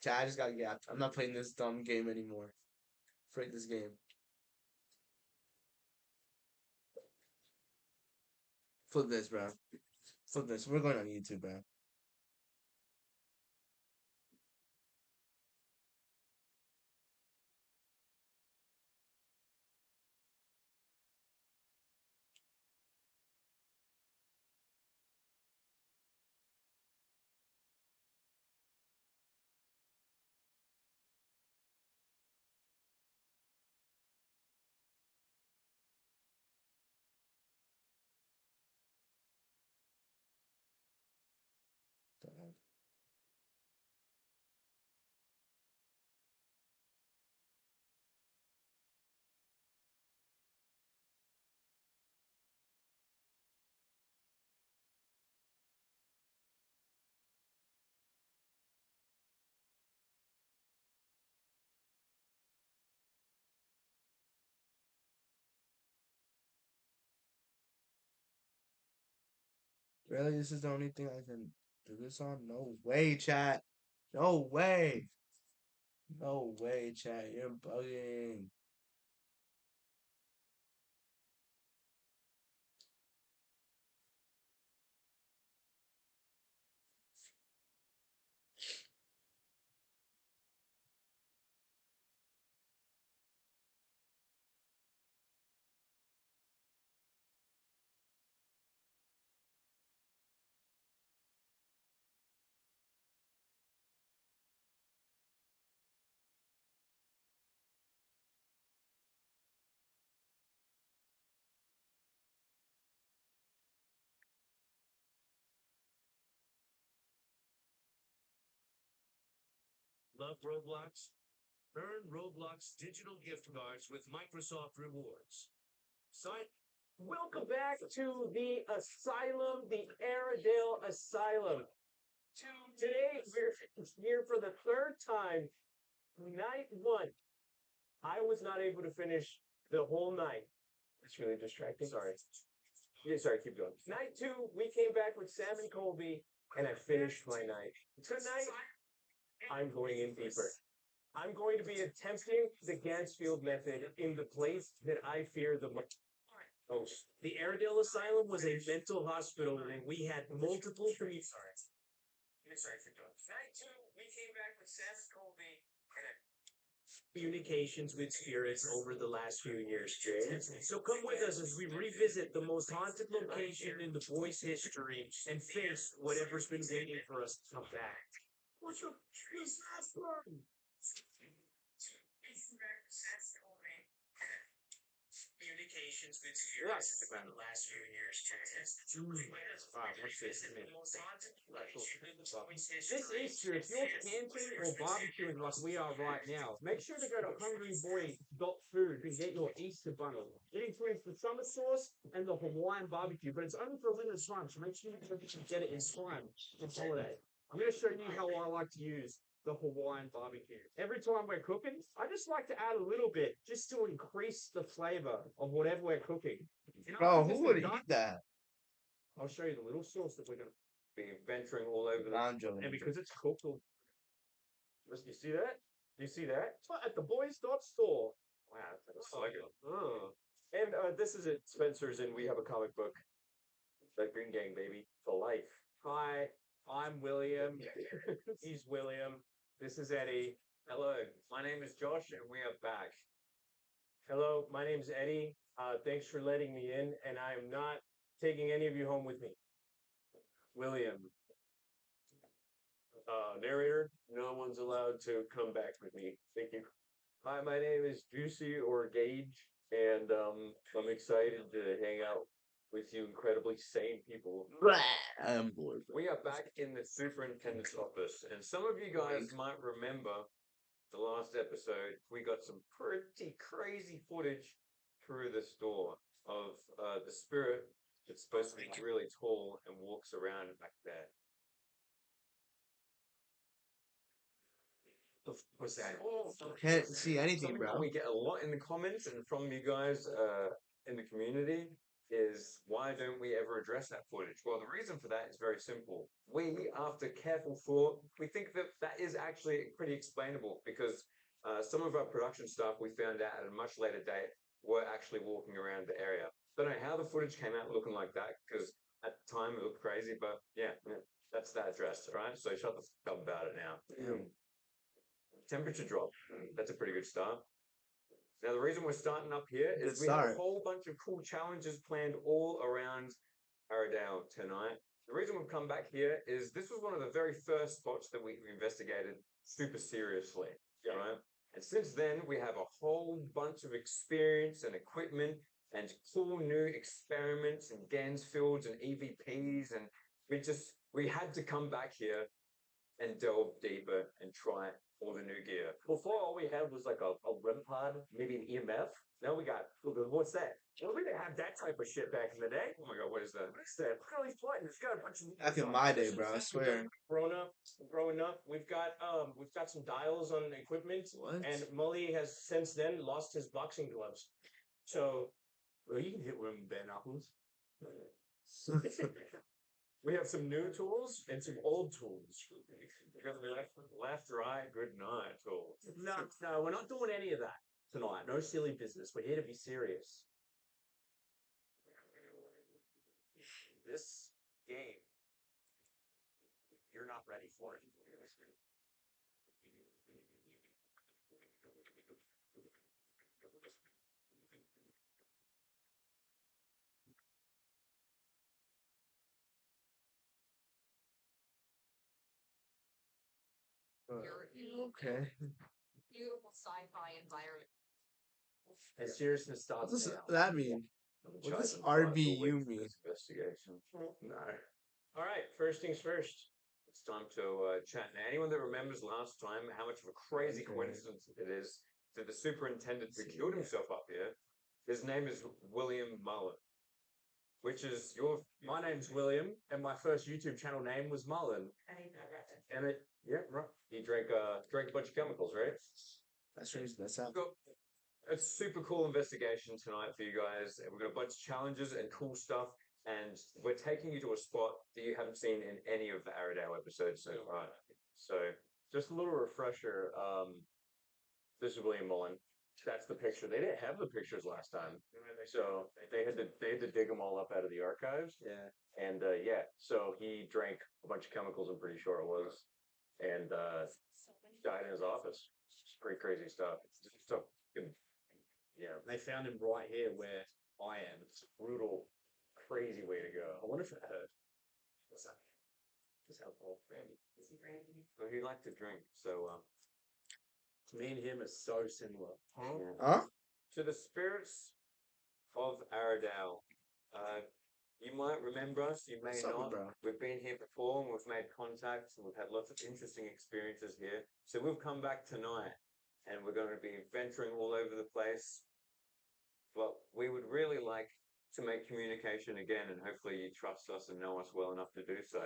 Chat, I just got gapped. I'm not playing this dumb game anymore. Freak this game. Flip this, bro. Flip this. We're going on YouTube, bro. Really? This is the only thing I can do this on? No way, chat. No way. No way, chat. You're bugging. Love Roblox. Earn Roblox digital gift cards with Microsoft Rewards. Sign. Welcome back to the asylum, the Airedale Asylum. Today we're here for the third time. Night one. I was not able to finish the whole night. It's really distracting. Sorry. Yeah, sorry, keep going. Night two, we came back with Sam and Colby, and I finished my night. Tonight, I'm going in deeper. I'm going to be attempting the Gansfield method in the place that I fear the most. The Airedale Asylum was a mental hospital, and we had multiple communities. Sorry for doing. Night two, we came back with Sam and Colby, and I communications with spirits over the last few years, Jay. So come with us as we revisit the most haunted location in the boys' history and face whatever's been waiting for us to come back. What's your password? Communications with spirits over the last few years, Jay. This Easter, if you're camping or barbecuing like we are right now, make sure to go to hungryboy.food and get your Easter bundle. It includes the summer sauce and the Hawaiian barbecue, but it's only for a limited time, so make sure you get it in time for holiday. I'm going to show you how I like to use the Hawaiian barbecue. Every time we're cooking, I just like to add a little bit just to increase the flavor of whatever we're cooking. And Bro, after this who is would done, eat that? I'll show you the little sauce that we're going to be venturing all over the. I'm joking. And because it's cooked, you see that? You see that? It's at the Boys Dot store. Wow, that's like it. And this is at Spencer's, and we have a comic book. The Green Gang, baby, for life. Hi, I'm William. He's William. This is Eddie. Hello, my name is Josh, and we are back. Hello, my name's Eddie. Thanks for letting me in, and I am not taking any of you home with me. William. Narrator, no one's allowed to come back with me. Thank you. Hi, my name is Juicy or Gage, and I'm excited to hang out with you incredibly sane people. I'm bored. We are back in the superintendent's office, and some of you guys might remember the last episode. We got some pretty crazy footage through the store of the spirit that's supposed to be really tall and walks around back there. What's that? Can't see anything, Something that bro. we get a lot in the comments and from you guys in the community is why don't we ever address that footage? Well, the reason for that is very simple. We, after careful thought, we think that that is actually pretty explainable because some of our production staff we found out at a much later date were actually walking around the area. Don't know how the footage came out looking like that because at the time it looked crazy, but yeah, that's that addressed, all right? So shut the fuck up about it now. Temperature drop. That's a pretty good start. Now, the reason we're starting up here is we have a whole bunch of cool challenges planned all around Airedale tonight. The reason we've come back here is this was one of the very first spots that we investigated super seriously, right? And since then, we have a whole bunch of experience and equipment and cool new experiments and Gansfields and EVPs, and we had to come back here and delve deeper and try all the new gear. Before, all we had was like a REM pod, maybe an EMF. Now we got, what's that? Well, we didn't have that type of shit back in the day. Oh my god, what is that? What is that? Look at all these buttons. It's got a bunch of. Back in my day, bro, I swear. Growing up, we've got some dials on equipment. What? And Mully has since then lost his boxing gloves. So, well, you can hit with them bare knuckles. We have some new tools and some old tools. Left, right, good night tools. No, we're not doing any of that tonight. No silly business. We're here to be serious. This game, you're not ready for it. Okay. Beautiful sci-fi environment. And seriousness What starts does now. that mean? What does RBU mean? Investigation. No. All right. First things first. it's time to chat. Now, anyone that remembers last time, how much of a crazy coincidence it is that the superintendent who killed himself up here, his name is William Mullen, which is my name's William, and my first YouTube channel name was Mullen. And right. He drank a bunch of chemicals, right? That's right. That's how. We've got a super cool investigation tonight for you guys. And we've got a bunch of challenges and cool stuff. And we're taking you to a spot that you haven't seen in any of the Aradale episodes so far. So, just a little refresher. This is William Mullen. That's the picture. They didn't have the pictures last time, so they had to dig them all up out of the archives. Yeah. And so he drank a bunch of chemicals. I'm pretty sure it was, and died in his office. It's pretty crazy stuff. So, yeah, They found him right here where I am. It's a brutal, crazy way to go. I wonder if it hurt. What's that? Just alcohol. Brandy. Is he brandy? so he liked to drink. So, Me and him are so similar. Huh? to the spirits of Aradale. You might remember us, you may What's up, not. bro? We've been here before and we've made contacts and we've had lots of interesting experiences here. So we've come back tonight and we're going to be venturing all over the place. But we would really like to make communication again, and hopefully you trust us and know us well enough to do so.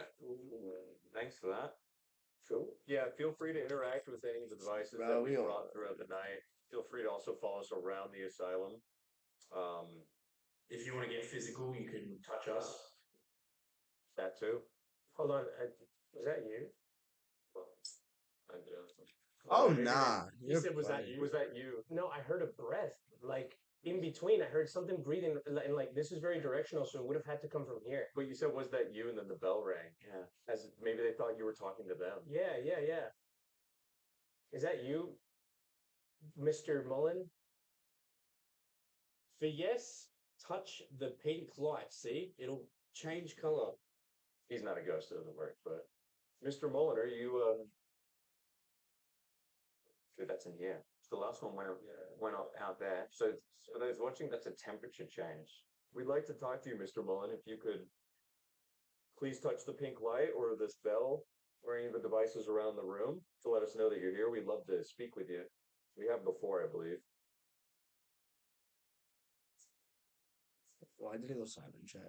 Thanks for that. Cool. Yeah, feel free to interact with any of the devices Bro, that we we brought throughout the night. Feel free to also follow us around the asylum. If you want to get physical, you can touch us. That too. Hold on, was that you? Oh, maybe nah. He You're said, "Was that funny. you?" Was that you? No, I heard a breath. Like in between, I heard something breathing, and like this is very directional, so it would have had to come from here. But you said, "Was that you?" And then the bell rang. Yeah. As maybe they thought you were talking to them. Yeah. Is that you, Mr. Mullen? For yes, touch the pink light. See, it'll change color. He's not a ghost, it doesn't work. But Mr. Mullen, are you? Dude, that's in here. The last one went up out there. So for those watching, that's a temperature change. We'd like to talk to you, Mr. Mullen. If you could please touch the pink light or this bell or any of the devices around the room to let us know that you're here. We'd love to speak with you. We have before, I believe. Why did he go silent, chat?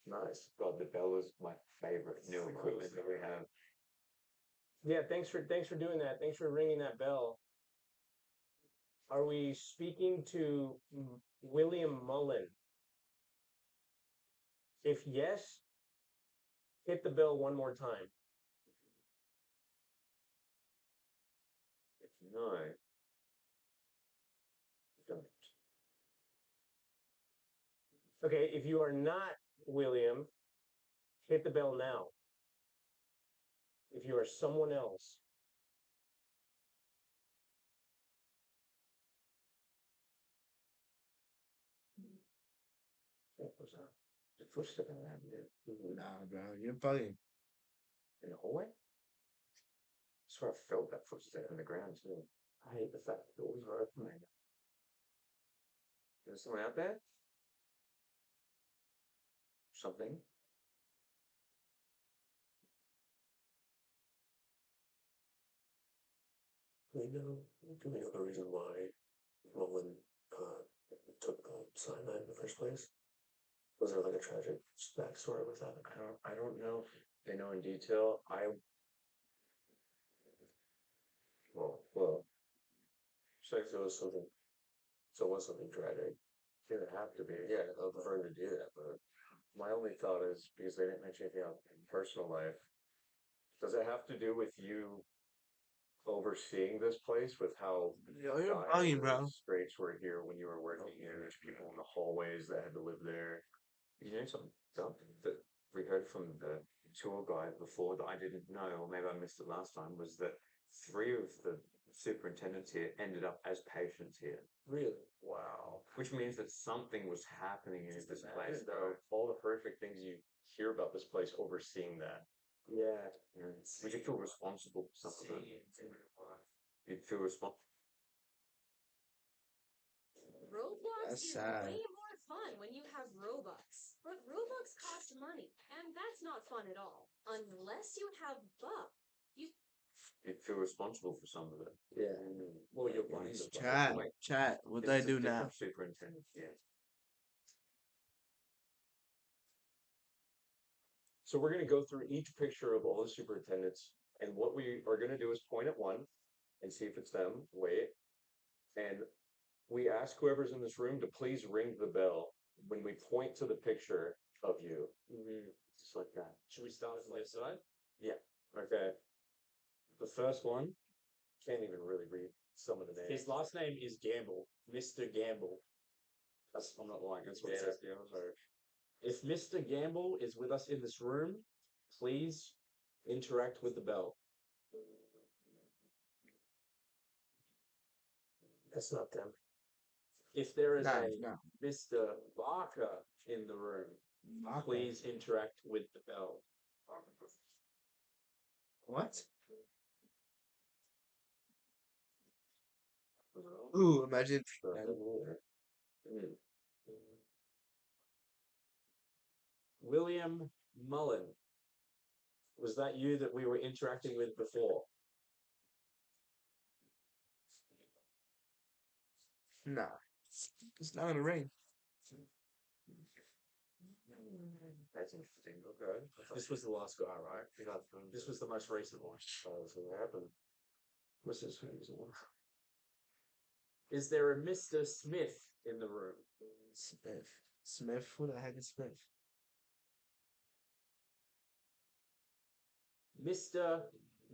Nice. God, the bell is my favorite new equipment that we have. Yeah, thanks for doing that. Thanks for ringing that bell. Are we speaking to William Mullen? If yes, hit the bell one more time. If no, don't. Okay, if you are not William, hit the bell now. If you are someone else. What was that? The footstep in there. Nah, bro. You're bugging. In the hallway? I swear I felt that footstep in the ground too. I hate the fact that doors are open. There's someone out there? Something? Do we know the reason why Mullen took cyanide in the first place? Was there like a tragic backstory with that? I don't know if they know in detail. Well. So if there was something, so it was something tragic. It would have to be. Yeah, for him to do that. But my only thought is because they didn't mention anything about personal life. Does it have to do with you overseeing this place with how Yo, you're bugging, bro. Straits were here when you were working here? There's people in the hallways that had to live there. You know something that we heard from the tour guide before that I didn't know, or maybe I missed it last time, was that 3 of the superintendents here ended up as patients here. Really? Wow. Which means that something was happening in this place. Though all the horrific things you hear about this place, overseeing that. Yeah. Would you feel responsible for something? You'd feel responsible. Roblox That's is sad. way more fun when you have Robux. But Robux cost not fun at all. Unless you have buff. You feel responsible for some of it. Yeah. Well, you're blind. Nice. Chat. What do I It's a do now? different superintendent. Yeah. So we're going to go through each picture of all the superintendents, and what we are going to do is point at one and see if it's them. Wait, and we ask whoever's in this room to please ring the bell when we point to the picture of you. Just like that. Should we start from left side? Yeah. Okay. The first one, can't even really read some of the names. His last name is Gamble, Mr. Gamble. I'm not lying. That's what Yeah. it says. Yeah, sorry. If Mr. Gamble is with us in this room, please interact with the bell. That's not them. If there is a No. Mr. Barker in the room, please interact with the bell. What? Ooh, imagine. William Mullen. Was that you that we were interacting with before? Nah. It's not gonna rain. That's interesting. Okay. This was the last guy, right? This was the most recent one. Oh, so what happened? What's this one? Is there a Mr. Smith in the room? Smith. Smith? Who the heck is Smith? Mr.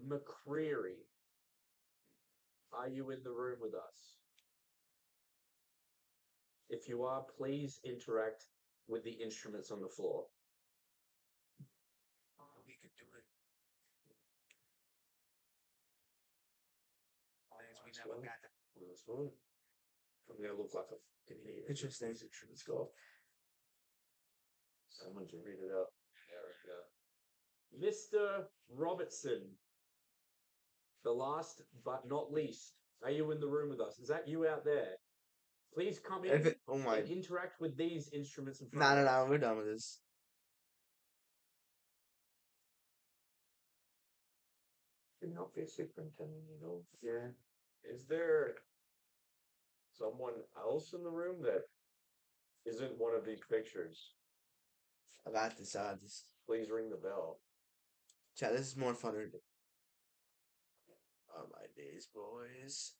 McCreary. Are you in the room with us? If you are, please interact with the instruments on the floor. Oh, we could do it. Things we never got to. This one. I'm gonna look like a idiot. Interesting. Let's go. Someone to read it out. There we go. Mr. Robertson. The last but not least. Are you in the room with us? Is that you out there? Please come in Oh my. and interact with these instruments in front Nah, of nah, us. nah. We're done with this. Can not be a superintendent, you know? Yeah. Is there someone else in the room that isn't one of these pictures? I got this. I got this. Please ring the bell. Chat, this is more fun. Oh my days, boys.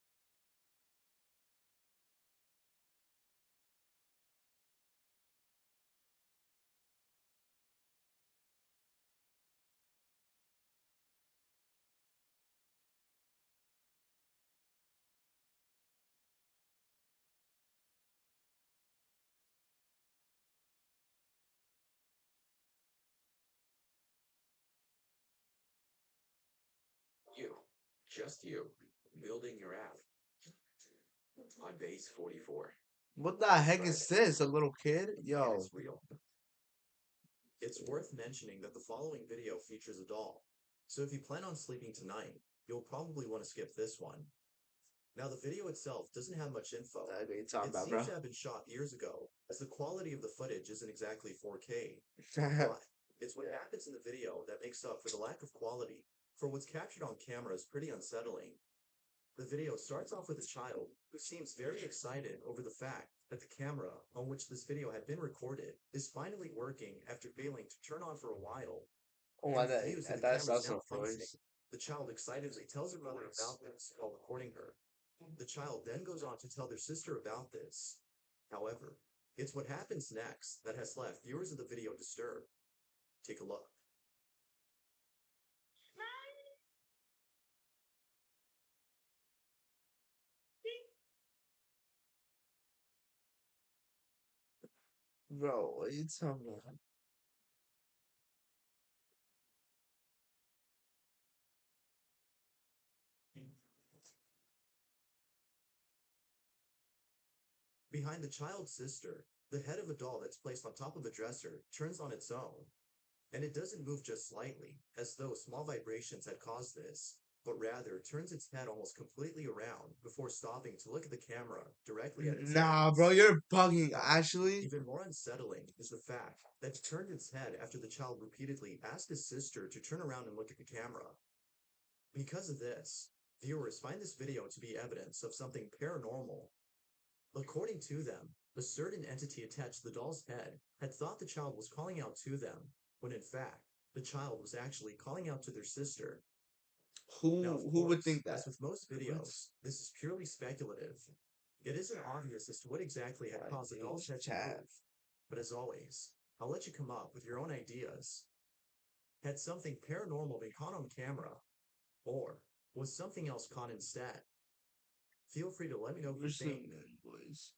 You. Just you. Building your app. On base 44. What the heck is this? A little kid? Yo. It's real. It's worth mentioning that the following video features a doll. So if you plan on sleeping tonight, you'll probably want to skip this one. Now the video itself doesn't have much info. What are you talking It about, seems bro? to have been shot years ago, as the quality of the footage isn't exactly 4K. But it's what happens in the video that makes up for the lack of quality, for what's captured on camera is pretty unsettling. The video starts off with a child who seems very excited over the fact that the camera on which this video had been recorded is finally working after failing to turn on for a while. Oh my, And views that the that's camera's now awesome, functioning. boys. The child excitedly tells her mother about this while recording her. The child then goes on to tell their sister about this. However, it's what happens next that has left viewers of the video disturbed. Take a look. Bro, what are you talking about? Behind the child's sister, the head of a doll that's placed on top of a dresser turns on its own. And it doesn't move just slightly, as though small vibrations had caused this. but rather turns its head almost completely around before stopping to look at the camera directly at its Nah, eyes. bro, you're bugging. Actually, Even more unsettling is the fact that it turned its head after the child repeatedly asked his sister to turn around and look at the camera. Because of this, viewers find this video to be evidence of something paranormal. According to them, a certain entity attached to the doll's head had thought the child was calling out to them, when in fact, the child was actually calling out to their sister. Now, of who would course, think that? as with most videos, this is purely speculative. It isn't obvious as to what exactly had caused the doll's head to move. But as always, I'll let you come up with your own ideas. Had something paranormal been caught on camera? Or was something else caught instead? Feel free to let me know what you think. Boys.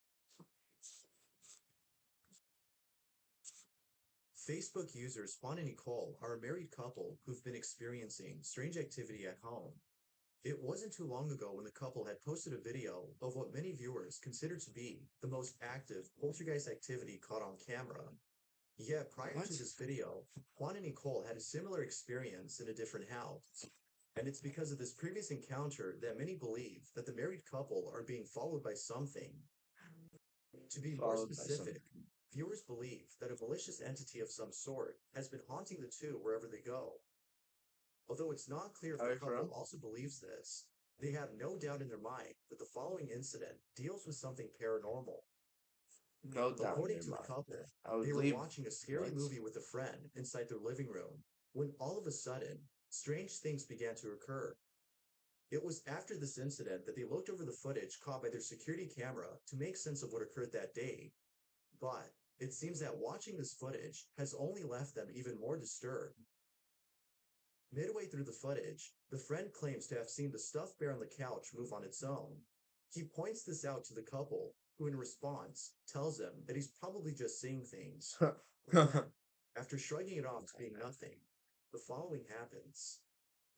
Facebook users Juan and Nicole are a married couple who've been experiencing strange activity at home. It wasn't too long ago when the couple had posted a video of what many viewers consider to be the most active poltergeist activity caught on camera. Yet prior to this video, Juan and Nicole had a similar experience in a different house. And it's because of this previous encounter that many believe that the married couple are being followed by something. To be more specific, viewers believe that a malicious entity of some sort has been haunting the two wherever they go. Although it's not clear if the couple also believes this, they have no doubt in their mind that the following incident deals with something paranormal. No doubt. According to the couple, they were watching a scary movie with a friend inside their living room when all of a sudden, strange things began to occur. It was after this incident that they looked over the footage caught by their security camera to make sense of what occurred that day. But it seems that watching this footage has only left them even more disturbed. Midway through the footage, the friend claims to have seen the stuffed bear on the couch move on its own. He points this out to the couple, who in response tells him that he's probably just seeing things. After shrugging it off to being nothing, the following happens.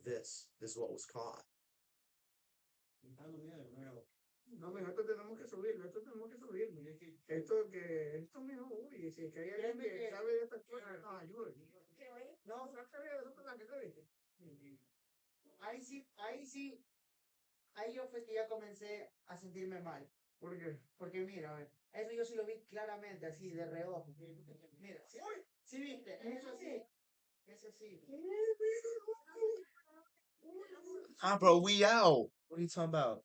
This is what was caught. No, mejor esto tenemos que subirlo, esto tenemos que subirlo. Esto mismo, uy, si que hay alguien que sabe de estas cosas, nos ayude. No, sácale eso para que se viste. Ahí yo fue que ya comencé a sentirme mal. ¿Por qué? Porque mira, a ver, eso yo sí lo vi claramente, así de reojo. Mira, ¿sí viste? Eso sí. Ah, bro, we out. What are you talking about?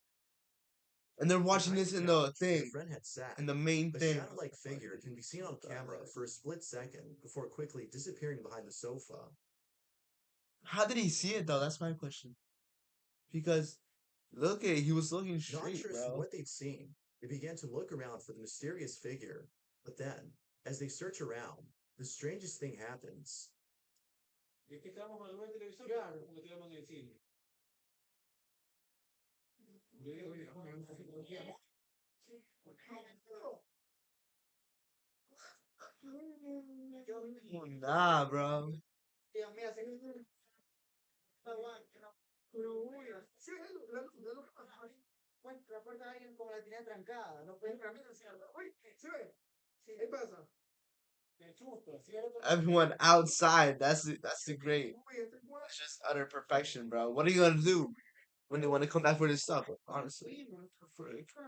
And they're watching Behind this the in the couch, thing, the friend had sat. in the main A thing. shadow-like figure can be seen on camera for a split second before quickly disappearing behind the sofa. How did he see it though? That's my question. Because look at he was looking Not straight, sure as to bro. what they'd seen, they began to look around for the mysterious figure. But then, as they search around, the strangest thing happens. ¿Es que estábamos con el televisor? Claro, como estábamos en el cine. Yo digo, oye, Nah, bro. Dios mío, bueno, la puerta de alguien como la tenía trancada, no puede entrar. Uy, ¿sí ve? ¿Qué pasa? qué susto, ¿cierto? Everyone outside. That's the great. Uy, este cuadro. It's just utter perfection, bro. What are you gonna do when they want to come back for this stuff? Honestly. No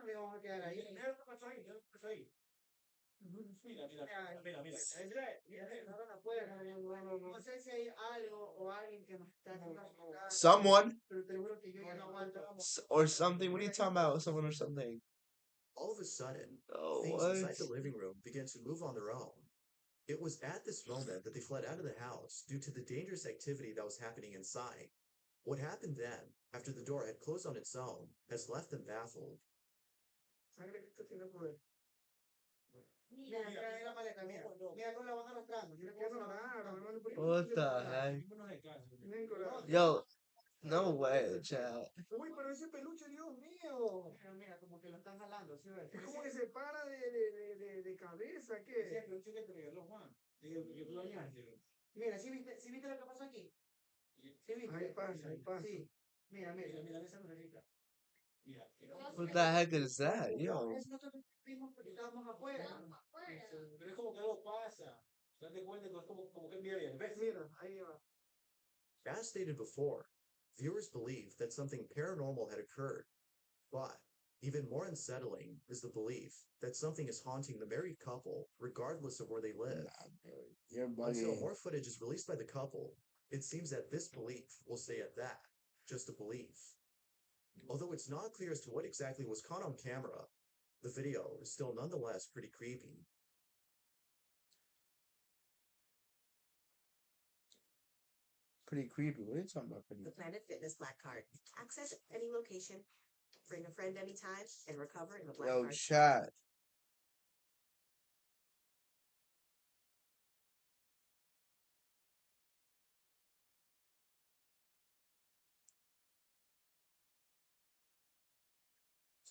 le vamos a quedar ahí. Mira lo que pasó ahí, mira lo que pasó ahí. Mira, Cerraron la puerta. No sé si hay algo o alguien que nos está haciendo Someone pero te juro que yo ya no aguanto. or something. What are you talking about? Someone or something? All of a sudden, Oh, things what? inside the living room began to move on their own. It was at this moment that they fled out of the house due to the dangerous activity that was happening inside. What happened then, after the door had closed on its own, has left them baffled. Sangre que esto tiene poder. Mira, trae la maleta, mira. Mira cómo la van arrastrando. Mira Qué cómo se la raro, hermano, ¿por qué What no the se para? heck? Tienen coraje. Yo, no way, chat. Uy, pero ese peluche, Dios mío. Pero mira, como que lo están jalando, ¿sí ves? Es como que se para de cabeza, ¿qué? Mira, ¿sí viste lo que pasó aquí? ¿Sí viste? Ahí pasa, ahí pasa. Sí. Mira. What the heck is that? Yo. Es nosotros vimos porque estábamos afuera. Pero es como que algo pasa. Date cuenta que es como que mira bien. ¿Ves? Mira, ahí va. As stated before, Viewers believe that something paranormal had occurred, but even more unsettling is the belief that something is haunting the married couple regardless of where they live. You're Until bugging. more footage is released by the couple, it seems that this belief will stay at that, just a belief. Although it's not clear as to what exactly was caught on camera, the video is still nonetheless pretty creepy. Pretty creepy. What are you talking about? Pretty The Planet Fitness Black Card. Access any location, bring a friend anytime, and recover in the Black Yo, Card. chat.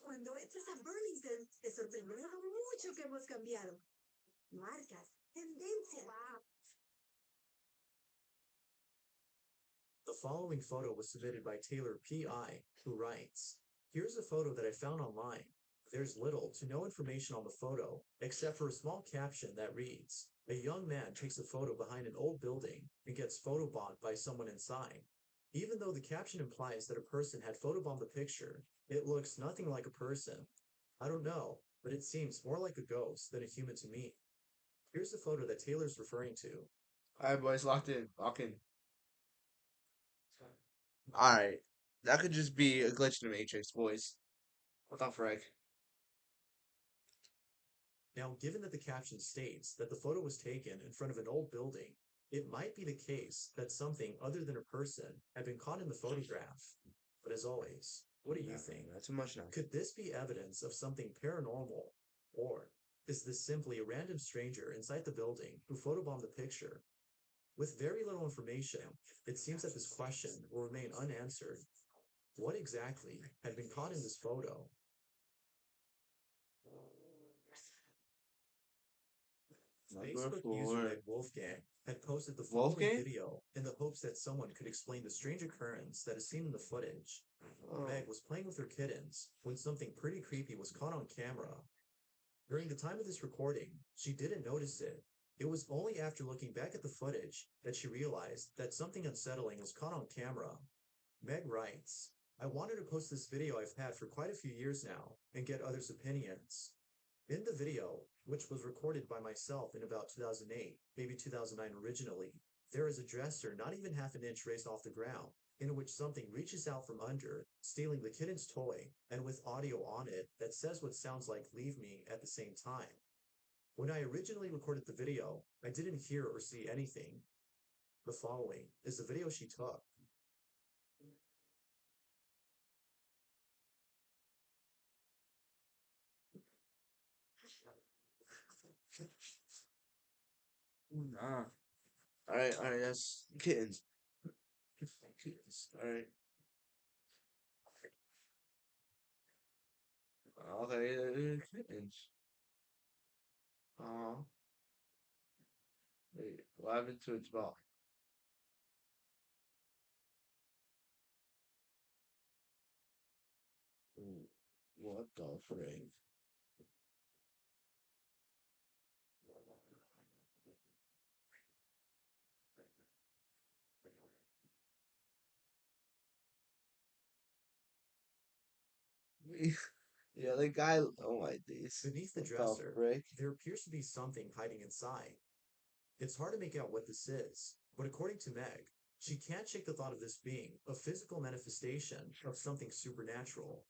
Cuando entres a Burlington, te sorprenderá lo mucho que hemos cambiado. Marcas, tendencias. Wow. The following photo was submitted by Taylor P.I., who writes, "Here's a photo that I found online. There's little to no information on the photo, except for a small caption that reads, 'A young man takes a photo behind an old building and gets photobombed by someone inside.' Even though the caption implies that a person had photobombed the picture, it looks nothing like a person. I don't know, but it seems more like a ghost than a human to me." Here's the photo that Taylor's referring to. Alright, boys, locked in. Lock in. Alright. That could just be a glitch in the Matrix, boys. What the frick? Now, given that the caption states that the photo was taken in front of an old building, it might be the case that something other than a person had been caught in the photograph. But as always, what do you think? Not too much now. Could this be evidence of something paranormal? Or is this simply a random stranger inside the building who photobombed the picture? With very little information, it seems that this question will remain unanswered. What exactly had been caught in this photo? Facebook user Meg Wolfgang had posted the following Wolfgang? video in the hopes that someone could explain the strange occurrence that is seen in the footage. Meg was playing with her kittens when something pretty creepy was caught on camera. During the time of this recording, she didn't notice it. It was only after looking back at the footage that she realized that something unsettling was caught on camera. Meg writes, "I wanted to post this video I've had for quite a few years now and get others' opinions. In the video, which was recorded by myself in about 2008, maybe 2009 originally, there is a dresser not even half an inch raised off the ground, in which something reaches out from under, stealing the kitten's toy, and with audio on it that says what sounds like 'leave me' at the same time. When I originally recorded the video, I didn't hear or see anything. The following is the video she took." Nah. Alright, that's kittens. Alright. Okay, kittens. Wait, what happened to its ball? What the frick? Yeah, the guy. Oh my days. Beneath the What dresser, frick? there appears to be something hiding inside. It's hard to make out what this is, but according to Meg, she can't shake the thought of this being a physical manifestation of something supernatural.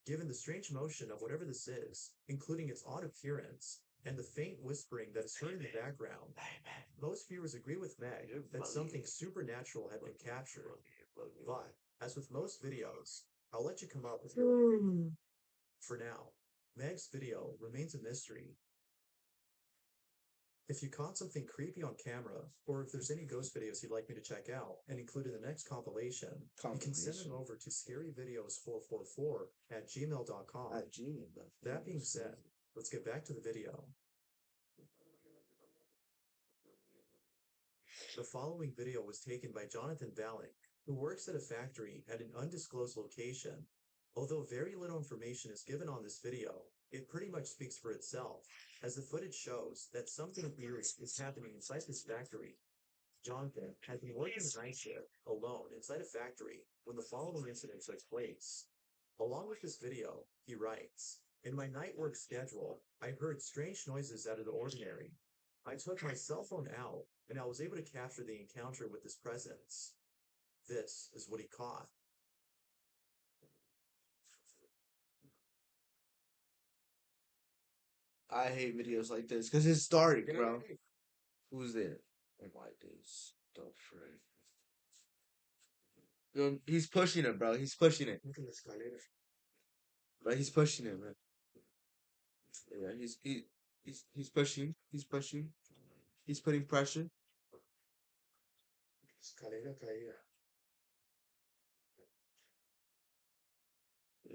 Given the strange motion of whatever this is, including its odd appearance and the faint whispering that is heard in the background, most viewers agree with Meg that something supernatural had been captured. But, as with most videos, I'll let you come up with your. For now, Meg's video remains a mystery. If you caught something creepy on camera, or if there's any ghost videos you'd like me to check out and include in the next compilation, you can send them over to scaryvideos444@gmail.com. At Gmail. That being said, let's get back to the video. The following video was taken by Jonathan Valink, who works at a factory at an undisclosed location. Although very little information is given on this video, it pretty much speaks for itself, as the footage shows that something weird is happening inside this factory. Jonathan had been working the night shift alone inside a factory when the following incident took place. Along with this video, he writes, "In my night work schedule, I heard strange noises out of the ordinary. I took my cell phone out and I was able to capture the encounter with this presence. This is what he caught." I hate videos like this because it's dark, bro. Who's there? Oh my days. Don't fret. He's pushing it, bro. He's pushing it. Bro, he's pushing it, man. Yeah, he's pushing. He's pushing. He's putting pressure.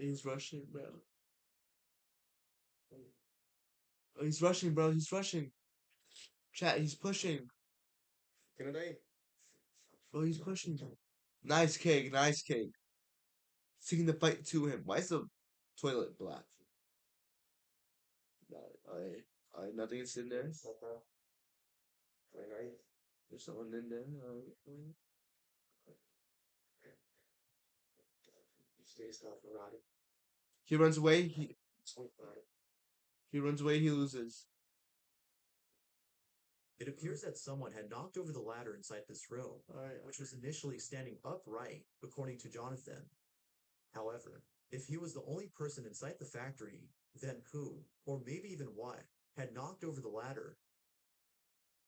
He's rushing, bro. Oh, he's rushing, bro. He's rushing. Chat, he's pushing. Bro, he's pushing. Nice cake, nice cake. Taking the fight to him. Why is the toilet black? Nothing is in there. There's someone in there. He runs away. He runs away. He loses. It appears that someone had knocked over the ladder inside this room, which was initially standing upright, according to Jonathan. However, if he was the only person inside the factory, then who, or maybe even what, had knocked over the ladder?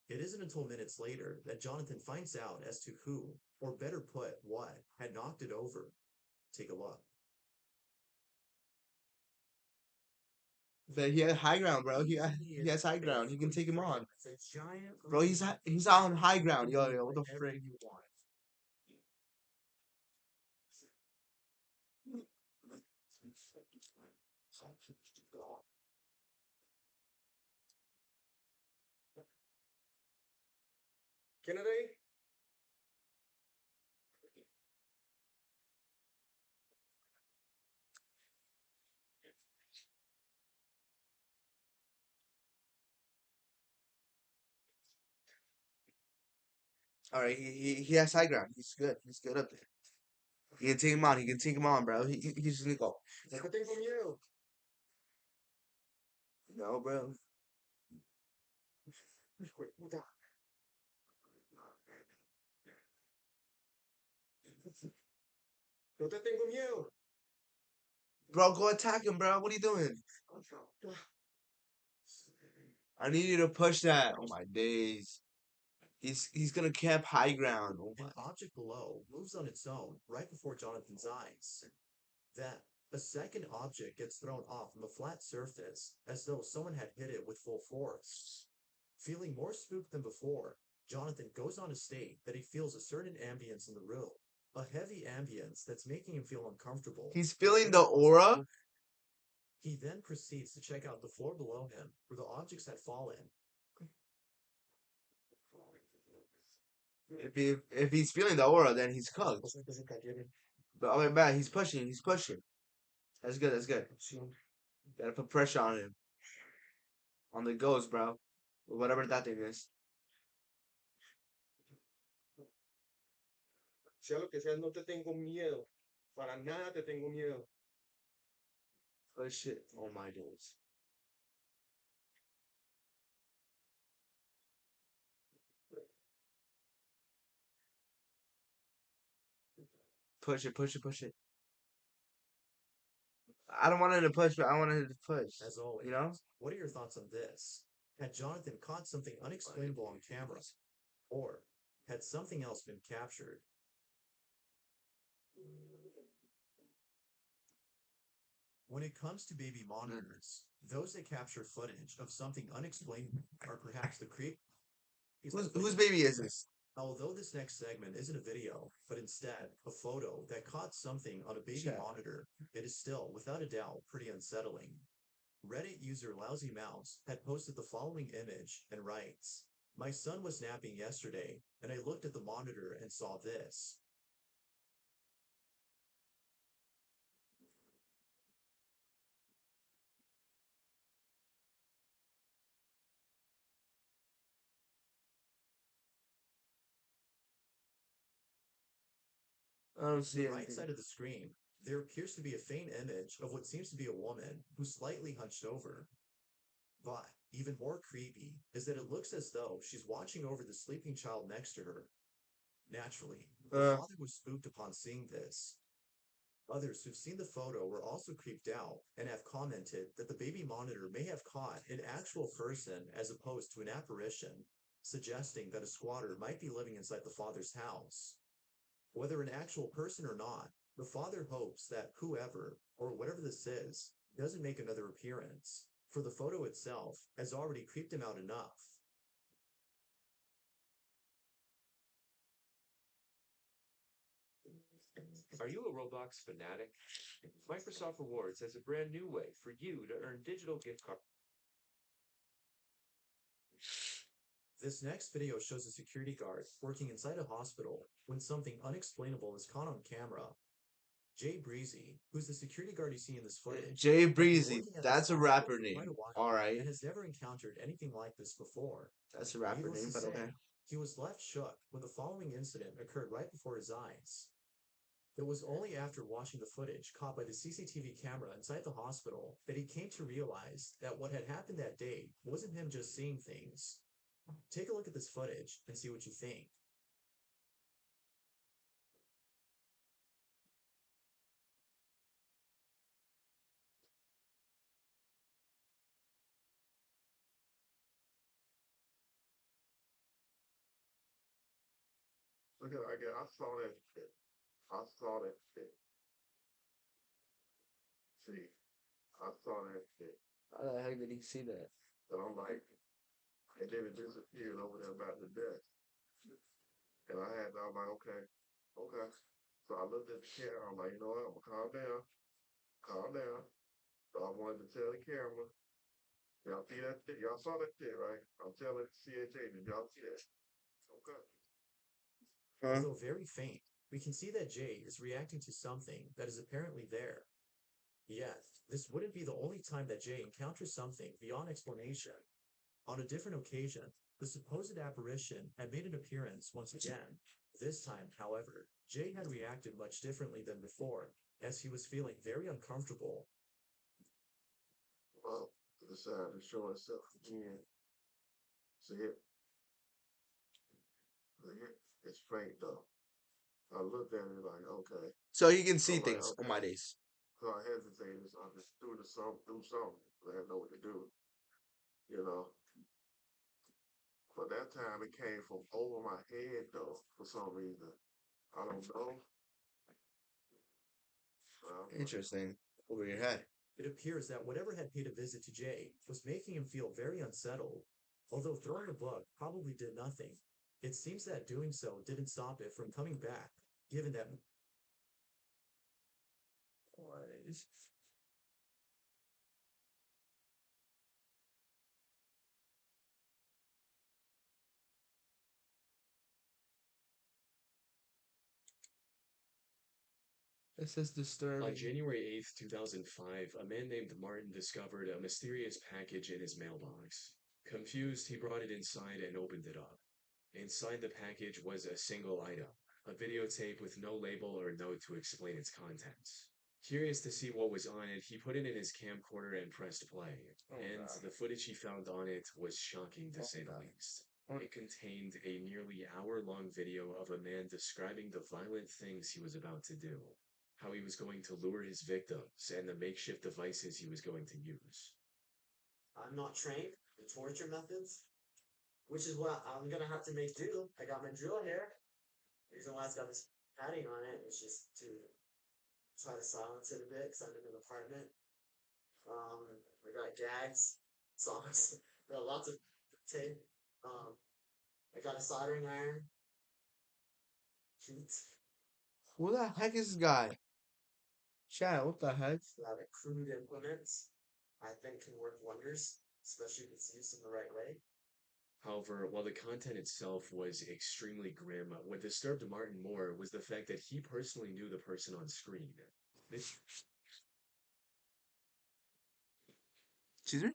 It isn't until minutes later that Jonathan finds out as to who, or better put, what, had knocked it over. Take a look. But he has high ground, bro. He has high ground. He can take him on. Bro, he's on high ground. Yo, what the frick? Kennedy? All right, he has high ground. He's good. He's good up there. He can take him on. He can take him on, bro. He's gonna go. No, bro. No te tengo miedo. Bro, go attack him, bro. What are you doing? I need you to push that. Oh my days. He's gonna camp high ground. Oh An object below moves on its own right before Jonathan's eyes. Then, a second object gets thrown off from the flat surface as though someone had hit it with full force. Feeling more spooked than before, Jonathan goes on to state that he feels a certain ambience in the room, a heavy ambience that's making him feel uncomfortable. He's feeling the aura. He then proceeds to check out the floor below him where the objects had fallen. If he's feeling the aura, then he's cooked. But other than that, he's pushing. He's pushing. That's good. That's good. Gotta put pressure on him. On the ghost, bro. Whatever that thing is. Sea lo que sea, no te tengo miedo. Para nada te tengo miedo. Oh shit. Oh my days. Push it, push it, push it. I don't want him to push, but I want him to push. As always, you know? What are your thoughts on this? Had Jonathan caught something unexplainable on camera? Or had something else been captured? When it comes to baby monitors, those that capture footage of something unexplainable are perhaps the creep. Whose baby is this? Although this next segment isn't a video, but instead a photo that caught something on a baby monitor, it is still, without a doubt, pretty unsettling. Reddit user Lousy Mouse had posted the following image and writes, "My son was napping yesterday, and I looked at the monitor and saw this. I don't To see the right anything. side of the screen, there appears to be a faint image of what seems to be a woman who's slightly hunched over. But even more creepy is that it looks as though she's watching over the sleeping child next to her. Naturally, the Uh, father was spooked upon seeing this. Others who've seen the photo were also creeped out and have commented that the baby monitor may have caught an actual person as opposed to an apparition, suggesting that a squatter might be living inside the father's house. Whether an actual person or not, the father hopes that whoever, or whatever this is, doesn't make another appearance, for the photo itself has already creeped him out enough. Are you a Roblox fanatic? Microsoft Rewards has a brand new way for you to earn digital gift cards. This next video shows a security guard working inside a hospital when something unexplainable is caught on camera. Jay Breezy, who's the security guard you see in this footage, Jay has been Breezy. working at That's this a hospital rapper for name. quite a while Alright. and has never encountered anything like this before. That's a rapper Needless name, to but say, okay. he was left shook when the following incident occurred right before his eyes. It was only after watching the footage caught by the CCTV camera inside the hospital that he came to realize that what had happened that day wasn't him just seeing things. Take a look at this footage and see what you think. Look at I get I saw that shit. I saw that shit. See, I saw that shit. How the heck did he see that? And I'm like, and then it disappeared over there about the desk. And I'm like, okay, okay. So I looked at the camera. I'm like, you know what? I'm gonna calm down, calm down. So I wanted to tell the camera, y'all see that shit? Y'all saw that shit, right? I'm telling CHA, did y'all see that? Okay. Huh? Although very faint, we can see that Jay is reacting to something that is apparently there. Yet, this wouldn't be the only time that Jay encounters something beyond explanation. On a different occasion, the supposed apparition had made an appearance once again. This time, however, Jay had reacted much differently than before, as he was feeling very uncomfortable. Well, decided to show itself again. See it? See it? It's faint though. I looked at it like, okay. So he can see I'm like, things on okay. my days. So I hesitated. So I just do something. I didn't know what to do. You know. But that time it came from over my head though, for some reason. I don't know. Interesting. Over your head. It appears that whatever had paid a visit to Jay was making him feel very unsettled. Although throwing a book probably did nothing, it seems that doing so didn't stop it from coming back, given that This is disturbing. On January 8th, 2005, a man named Martin discovered a mysterious package in his mailbox. Confused, he brought it inside and opened it up. Inside the package was a single item, a videotape with no label or note to explain its contents. Curious to see what was on it, he put it in his camcorder and pressed play. And the footage he found on it was shocking to say the least. It contained a nearly hour-long video of a man describing the violent things he was about to do, how he was going to lure his victims, and the makeshift devices he was going to use. I'm not trained in torture methods, which is what I'm gonna have to make do. I got my drill here. The reason why it's got this padding on it is just to try to silence it a bit because I'm in an apartment. We got gags, songs, we got lots of tape. I got a soldering iron. Heat. Who the heck is this guy? Chad, what the heck? A lot of crude implements. I think can work wonders, especially if it's used in the right way. However, while the content itself was extremely grim, what disturbed Martin more was the fact that he personally knew the person on screen. This Excuse me?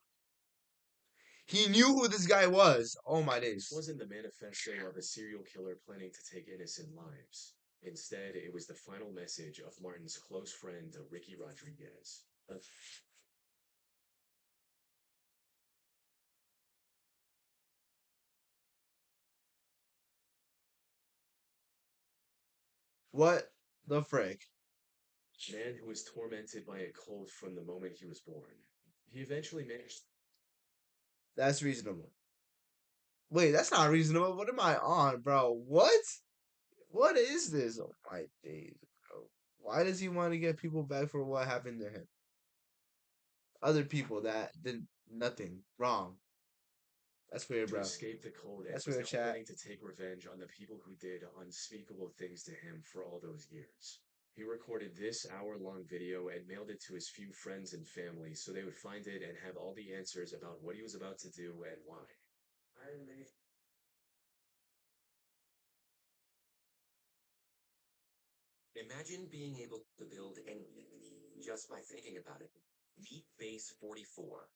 He knew who this guy was. Oh my days. wasn't the manifesto of a serial killer planning to take innocent lives. Instead, it was the final message of Martin's close friend, Ricky Rodriguez. What the frick? Man who was tormented by a cold from the moment he was born. He eventually managed. That's reasonable. Wait, that's not reasonable. What am I on, bro? What? What is this? Oh my days, bro. Why does he want to get people back for what happened to him? Other people that did nothing wrong. That's weird, to bro. escape the cold and That's was weird, now chat. planning to take revenge on the people who did unspeakable things to him for all those years. He recorded this hour-long video and mailed it to his few friends and family so they would find it and have all the answers about what he was about to do and why. Imagine being able to build anything just by thinking about it. Meet Base 44,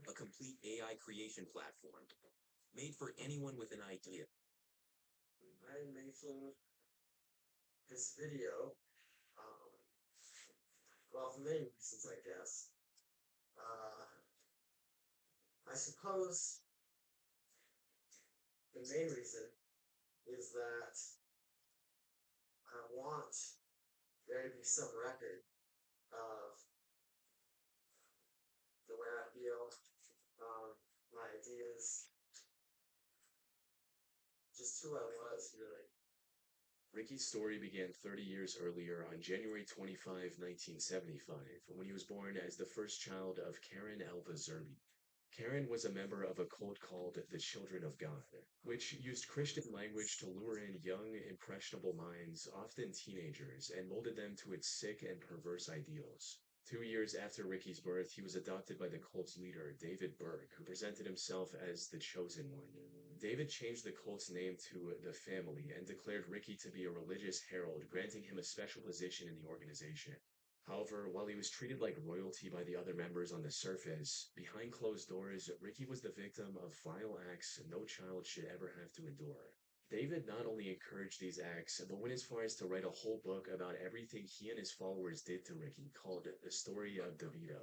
a complete AI creation platform made for anyone with an idea. I'm making this video, well, for many reasons, I guess. I suppose the main reason is that I want there to be some record of the way I feel, my ideas, just who I was, really. Ricky's story began 30 years earlier on January 25, 1975, when he was born as the first child of Karen Alva Zerby. Karen was a member of a cult called the Children of God, which used Christian language to lure in young, impressionable minds, often teenagers, and molded them to its sick and perverse ideals. 2 years after Ricky's birth, he was adopted by the cult's leader, David Berg, who presented himself as the Chosen One. David changed the cult's name to the Family and declared Ricky to be a religious herald, granting him a special position in the organization. However, while he was treated like royalty by the other members on the surface, behind closed doors, Ricky was the victim of vile acts no child should ever have to endure. David not only encouraged these acts, but went as far as to write a whole book about everything he and his followers did to Ricky, called The Story of DeVito.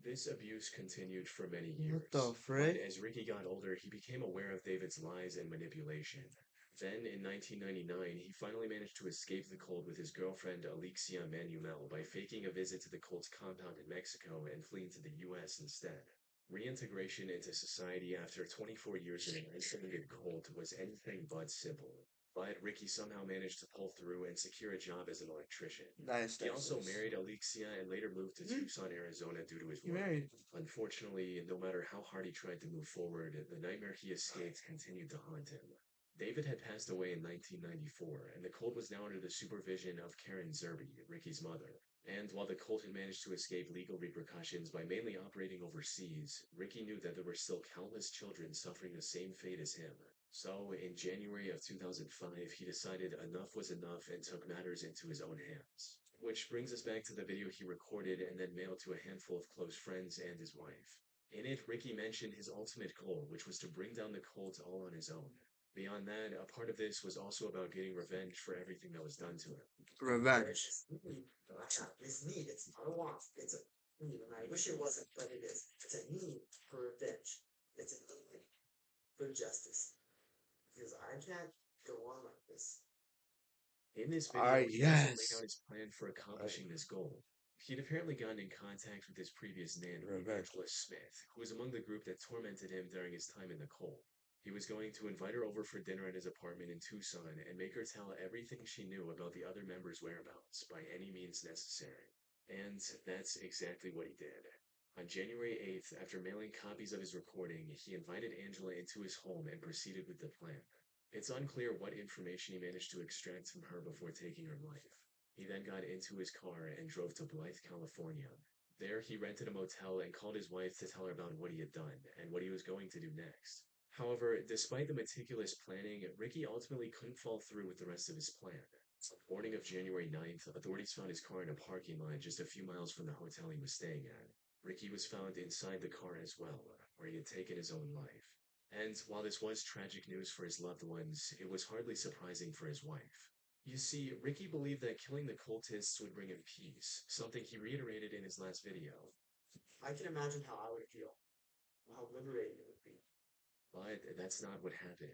This abuse continued for many years. What the frick? But as Ricky got older, he became aware of David's lies and manipulation. Then, in 1999, he finally managed to escape the cult with his girlfriend Alexia Manuel by faking a visit to the cult's compound in Mexico and fleeing to the US instead. Reintegration into society after 24 years in an isolated cult was anything but simple. But Ricky somehow managed to pull through and secure a job as an electrician. Nice. He also married Alexia and later moved to Tucson, Arizona due to his He work. married. Unfortunately, no matter how hard he tried to move forward, the nightmare he escaped continued to haunt him. David had passed away in 1994, and the cult was now under the supervision of Karen Zerby, Ricky's mother. And while the cult had managed to escape legal repercussions by mainly operating overseas, Ricky knew that there were still countless children suffering the same fate as him. So, in January of 2005, he decided enough was enough and took matters into his own hands. Which brings us back to the video he recorded and then mailed to a handful of close friends and his wife. In it, Ricky mentioned his ultimate goal, which was to bring down the cult all on his own. Beyond that, a part of this was also about getting revenge for everything that was done to him. Revenge. It's need. It's not a want. It's a need. And I wish it wasn't, but it is. It's a need for revenge. It's a need for justice. Because I can't go on like this. In this video, he also laid yes. out his plan for accomplishing this goal. He'd apparently gotten in contact with his previous nanny, Angela Smith, who was among the group that tormented him during his time in the cult. He was going to invite her over for dinner at his apartment in Tucson and make her tell everything she knew about the other members' whereabouts by any means necessary. And that's exactly what he did. On January 8th, after mailing copies of his recording, he invited Angela into his home and proceeded with the plan. It's unclear what information he managed to extract from her before taking her life. He then got into his car and drove to Blythe, California. There, he rented a motel and called his wife to tell her about what he had done and what he was going to do next. However, despite the meticulous planning, Ricky ultimately couldn't follow through with the rest of his plan. On the morning of January 9th, authorities found his car in a parking lot just a few miles from the hotel he was staying at. Ricky was found inside the car as well, where he had taken his own life. And while this was tragic news for his loved ones, it was hardly surprising for his wife. You see, Ricky believed that killing the cultists would bring him peace, something he reiterated in his last video. I can imagine how I would feel, how liberating it would be. But that's not what happened.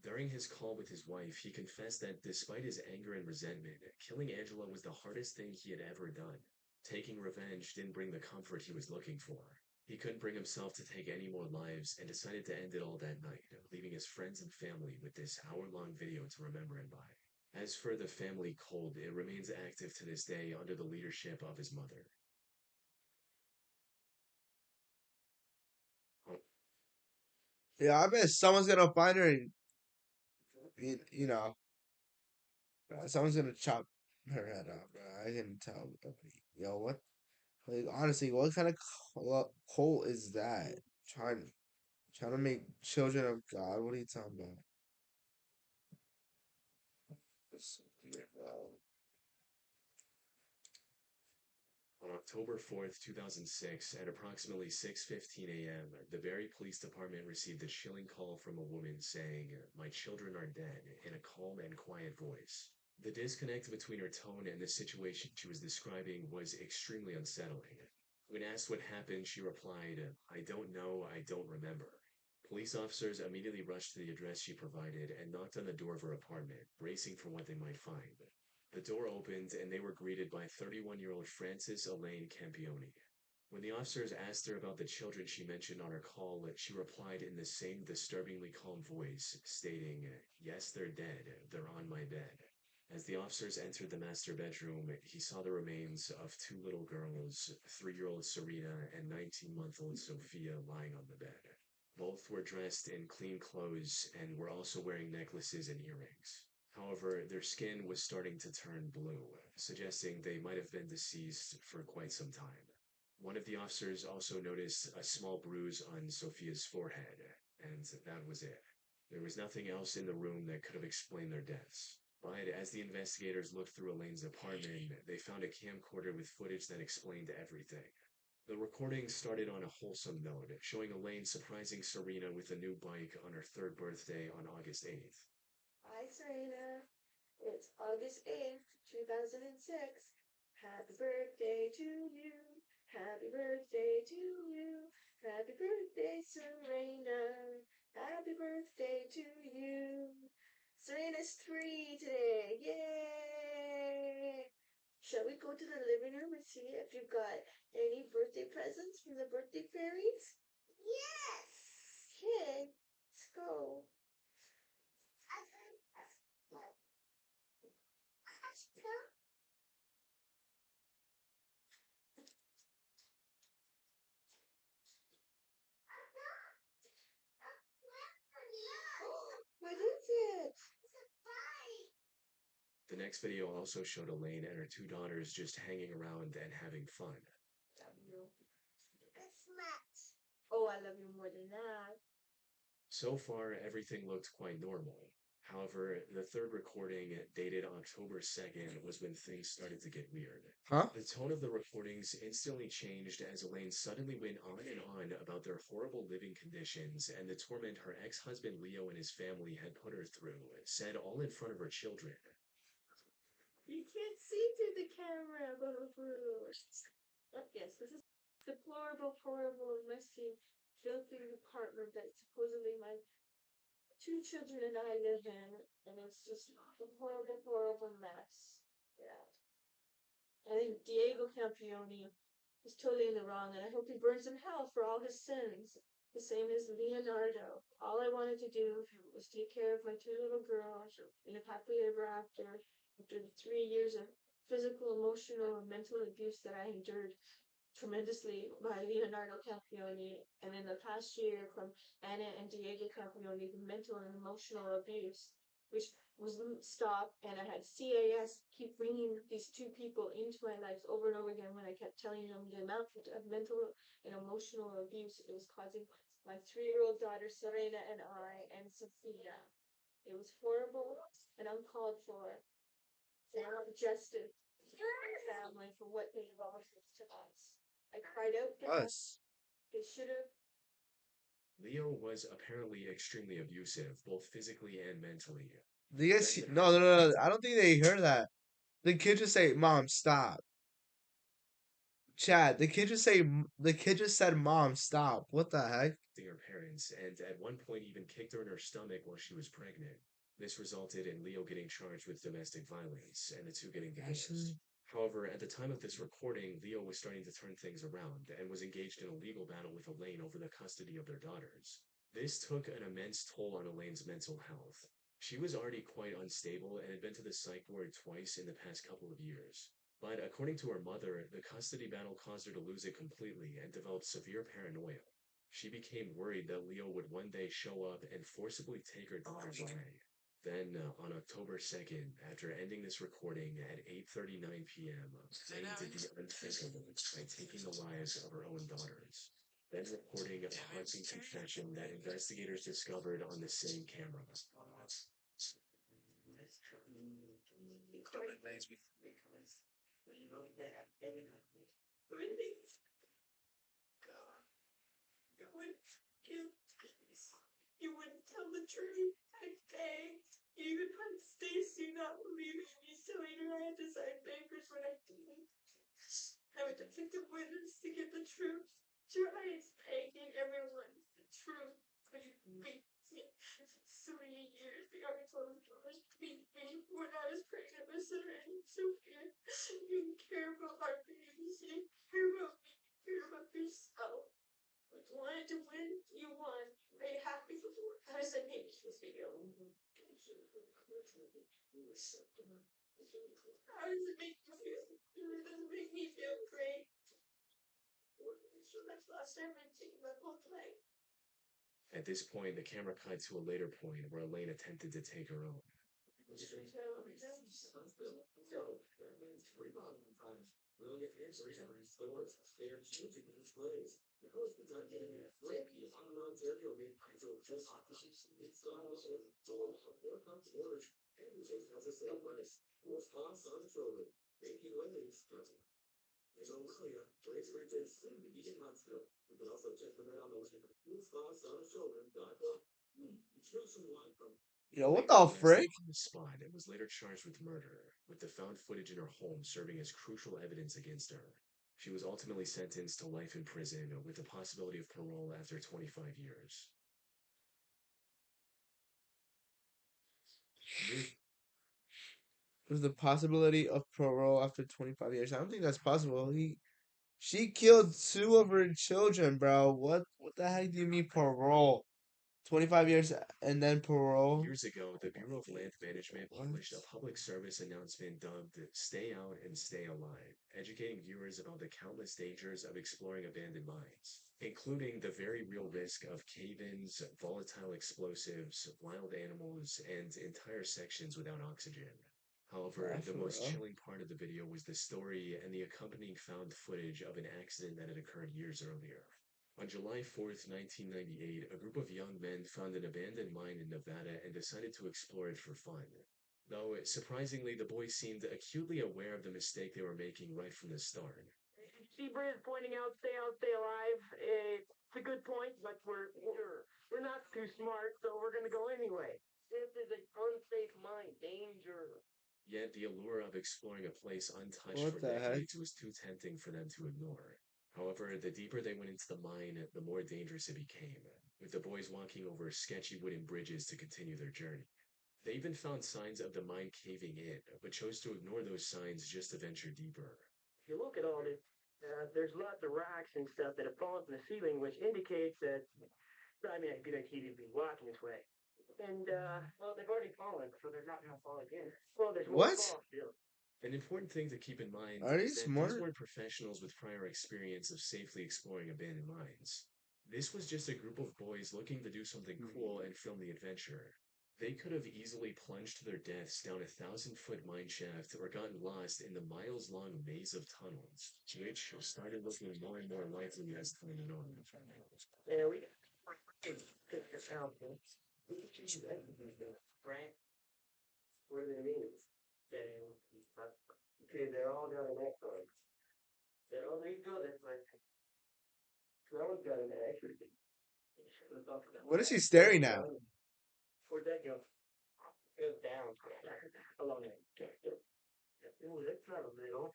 During his call with his wife, he confessed that despite his anger and resentment, killing Angela was the hardest thing he had ever done. Taking revenge didn't bring the comfort he was looking for. He couldn't bring himself to take any more lives and decided to end it all that night, leaving his friends and family with this hour-long video to remember him by. As for the family cult, it remains active to this day under the leadership of his mother. Yeah, I bet someone's gonna find her and you know, someone's gonna chop her head off, bro. I can tell. Yo, what? Like honestly, what kind of cult is that? Trying to make children of God. What are you talking about? It's weird, bro. On October 4th, 2006, at approximately 6:15 a.m., the Barrie Police Department received a chilling call from a woman saying, "My children are dead," in a calm and quiet voice. The disconnect between her tone and the situation she was describing was extremely unsettling. When asked what happened, she replied, "I don't know, I don't remember." Police officers immediately rushed to the address she provided and knocked on the door of her apartment, bracing for what they might find. The door opened and they were greeted by 31-year-old Frances Elaine Campione. When the officers asked her about the children she mentioned on her call, she replied in the same disturbingly calm voice, stating, "Yes, they're dead. They're on my bed." As the officers entered the master bedroom, he saw the remains of two little girls, 3-year-old Serena and 19-month-old Sophia, lying on the bed. Both were dressed in clean clothes and were also wearing necklaces and earrings. However, their skin was starting to turn blue, suggesting they might have been deceased for quite some time. One of the officers also noticed a small bruise on Sophia's forehead, and that was it. There was nothing else in the room that could have explained their deaths. But as the investigators looked through Elaine's apartment, they found a camcorder with footage that explained everything. The recording started on a wholesome note, showing Elaine surprising Serena with a new bike on her 3rd birthday on August 8th. Hi, Serena. It's August 8th, 2006. Happy birthday to you. Happy birthday to you. Happy birthday, Serena. Happy birthday to you. Serena's 3 today. Yay! Shall we go to the living room and see if you've got any birthday presents from the birthday fairies? Yes! Okay, let's go. What is it? The next video also showed Elaine and her 2 daughters just hanging around and having fun. Love you. That's much. Oh, I love you more than that. So far, everything looked quite normal. However, the 3rd recording, dated October 2nd, was when things started to get weird. Huh? The tone of the recordings instantly changed as Elaine suddenly went on and on about their horrible living conditions and the torment her ex-husband Leo and his family had put her through, said all in front of her children. You can't see through the camera, boo-boo. Yes, this is deplorable, horrible, messy, filthy apartment that supposedly my 2 children and I live in, and it's just a horrible, horrible mess. Yeah. I think Diego Campione is totally in the wrong, and I hope he burns in hell for all his sins. The same as Leonardo. All I wanted to do was take care of my 2 little girls and live happily ever after the 3 years of physical, emotional, and mental abuse that I endured tremendously by Leonardo Campione, and in the past year from Anna and Diego Campione, the mental and emotional abuse, which wouldn't stop, and I had CAS keep bringing these 2 people into my life over and over again when I kept telling them the amount of mental and emotional abuse it was causing my 3-year-old daughter Serena and I and Sophia. It was horrible and uncalled for. They are justice family for what they lost to us. I cried out for them. Us. They should have. Leo was apparently extremely abusive, both physically and mentally. No. I don't think they heard that. The kid just say, "Mom, stop." Chad, the kid just said, "Mom, stop." What the heck? Her parents, and at one point even kicked her in her stomach while she was pregnant. This resulted in Leo getting charged with domestic violence and the two getting divorced. Actually, However, at the time of this recording, Leo was starting to turn things around and was engaged in a legal battle with Elaine over the custody of their daughters. This took an immense toll on Elaine's mental health. She was already quite unstable and had been to the psych ward twice in the past couple of years. But according to her mother, the custody battle caused her to lose it completely and develop severe paranoia. She became worried that Leo would one day show up and forcibly take her daughters away. Then, on October 2nd, after ending this recording at 8:39 p.m., Lane did the unthinkable by taking the lives of her own daughters. Then reporting a haunting confession that investigators discovered on the same camera. You wouldn't tell the truth. I begged. You even had Stacy not believing me, so I had to sign papers when I didn't. I would defend the witness to get the truth. Tries begging everyone the truth. But you beat me. 3 years behind closed doors. Beat me when I was pregnant with Sarah and Sophia. You didn't care about our babies. You didn't care about me. You care about yourself. You wanted to win, you won. Are you happy before? How does it make you feel? How does it make you feel? It doesn't make me feel great. I've lost everything my whole life. At this point, the camera cut to a later point where Elaine attempted to take her own. Yo, what Elaine the was arrested frick? on the spot and was later charged with murder, with the found footage in her home serving as crucial evidence against her. She was ultimately sentenced to life in prison with the possibility of parole after 25 years. There's the possibility of parole after 25 years. I don't think that's possible. She killed 2 of her children, bro. What the heck do you mean parole? 25 years and then parole? Years ago, the Bureau of Land Management published a public service announcement dubbed Stay Out and Stay Alive, educating viewers about the countless dangers of exploring abandoned mines, including the very real risk of cave-ins, volatile explosives, wild animals, and entire sections without oxygen. However, Nah, the for most real. chilling part of the video was the story and the accompanying found footage of an accident that had occurred years earlier. On July 4th, 1998, a group of young men found an abandoned mine in Nevada and decided to explore it for fun. Though, surprisingly, the boys seemed acutely aware of the mistake they were making right from the start. Seabird is pointing out, stay alive. It's a good point, but we're not too smart, so we're gonna go anyway. This is an unsafe mine. Danger. Yet the allure of exploring a place untouched What for the heck? decades was too tempting for them to ignore. However, the deeper they went into the mine, the more dangerous it became, with the boys walking over sketchy wooden bridges to continue their journey. They even found signs of the mine caving in, but chose to ignore those signs just to venture deeper. If you look at all this, there's lots of rocks and stuff that have fallen from the ceiling, which indicates that a good idea to be walking this way. And well, they've already fallen, so they're not gonna fall again. Well, there's more What? fall still. An important thing to keep in mind Are they is that these smart? weren't professionals with prior experience of safely exploring abandoned mines. This was just a group of boys looking to do something cool and film the adventure. They could have easily plunged to their deaths down a 1,000-foot mine shaft or gotten lost in the miles-long maze of tunnels, which started looking more and more likely as time went on. Yeah, we take this out, right? What do they mean? Okay, they're all got an X on it. They're all these good. It's like no one's got an X. What is he staring at? Where'd that go? Goes down along it. Ooh, that's not a middle.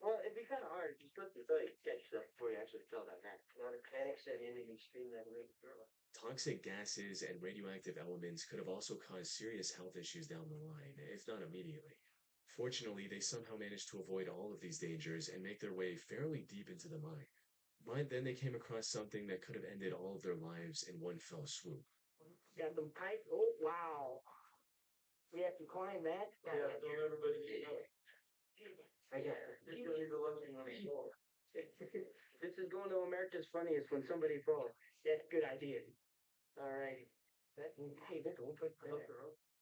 Well, it'd be kind of hard. You're supposed to catch stuff before you actually fell down that. Not a panic set in and you scream that way. Toxic gases and radioactive elements could have also caused serious health issues down the line, if not immediately. Fortunately, they somehow managed to avoid all of these dangers and make their way fairly deep into the mine. But then they came across something that could have ended all of their lives in one fell swoop. Got them pipe. Oh, wow. We have to climb that. Yeah, don't everybody get out. I got it. This is going to America's Funniest when somebody falls. That's a good idea. All right. Hey, that's one put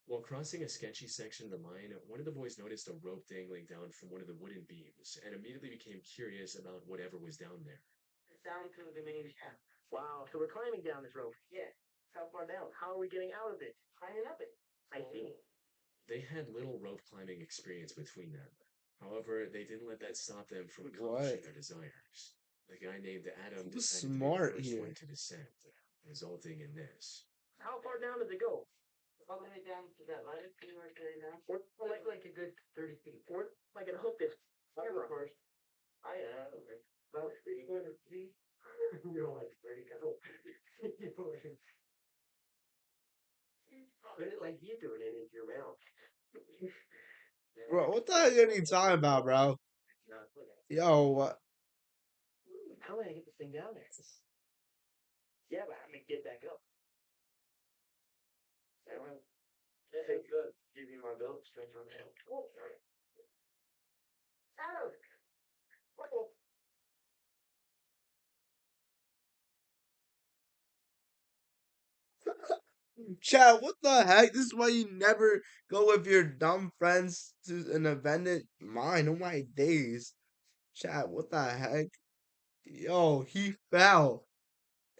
While crossing a sketchy section of the mine, one of the boys noticed a rope dangling down from one of the wooden beams and immediately became curious about whatever was down there. down to the main shaft. Wow. So we're climbing down this rope. Yeah. How far down? How are we getting out of it? Climbing up it. I see. They had little rope climbing experience between them. However, they didn't let that stop them from What? accomplishing their desires. The guy named Adam Who's decided to be the smart first here? one to descend, resulting in this. How far down does it go? All the way down to that ladder. You were going down. Like a good 30 feet. Or like a hook this camera first. Okay. About 300 feet. You don't like 30. Put it like you doing it into your mouth. Bro, what the heck are you talking about, bro? Yo, what? How am I gonna get this thing down there? Yeah, but how am I get back up? Hey, good. Give you my belt, straight from hell. Oh, sorry. Adam! Uh-oh. Chad, what the heck? This is why you never go with your dumb friends to an abandoned mine. Oh my days. Chad, what the heck? Yo, he fell.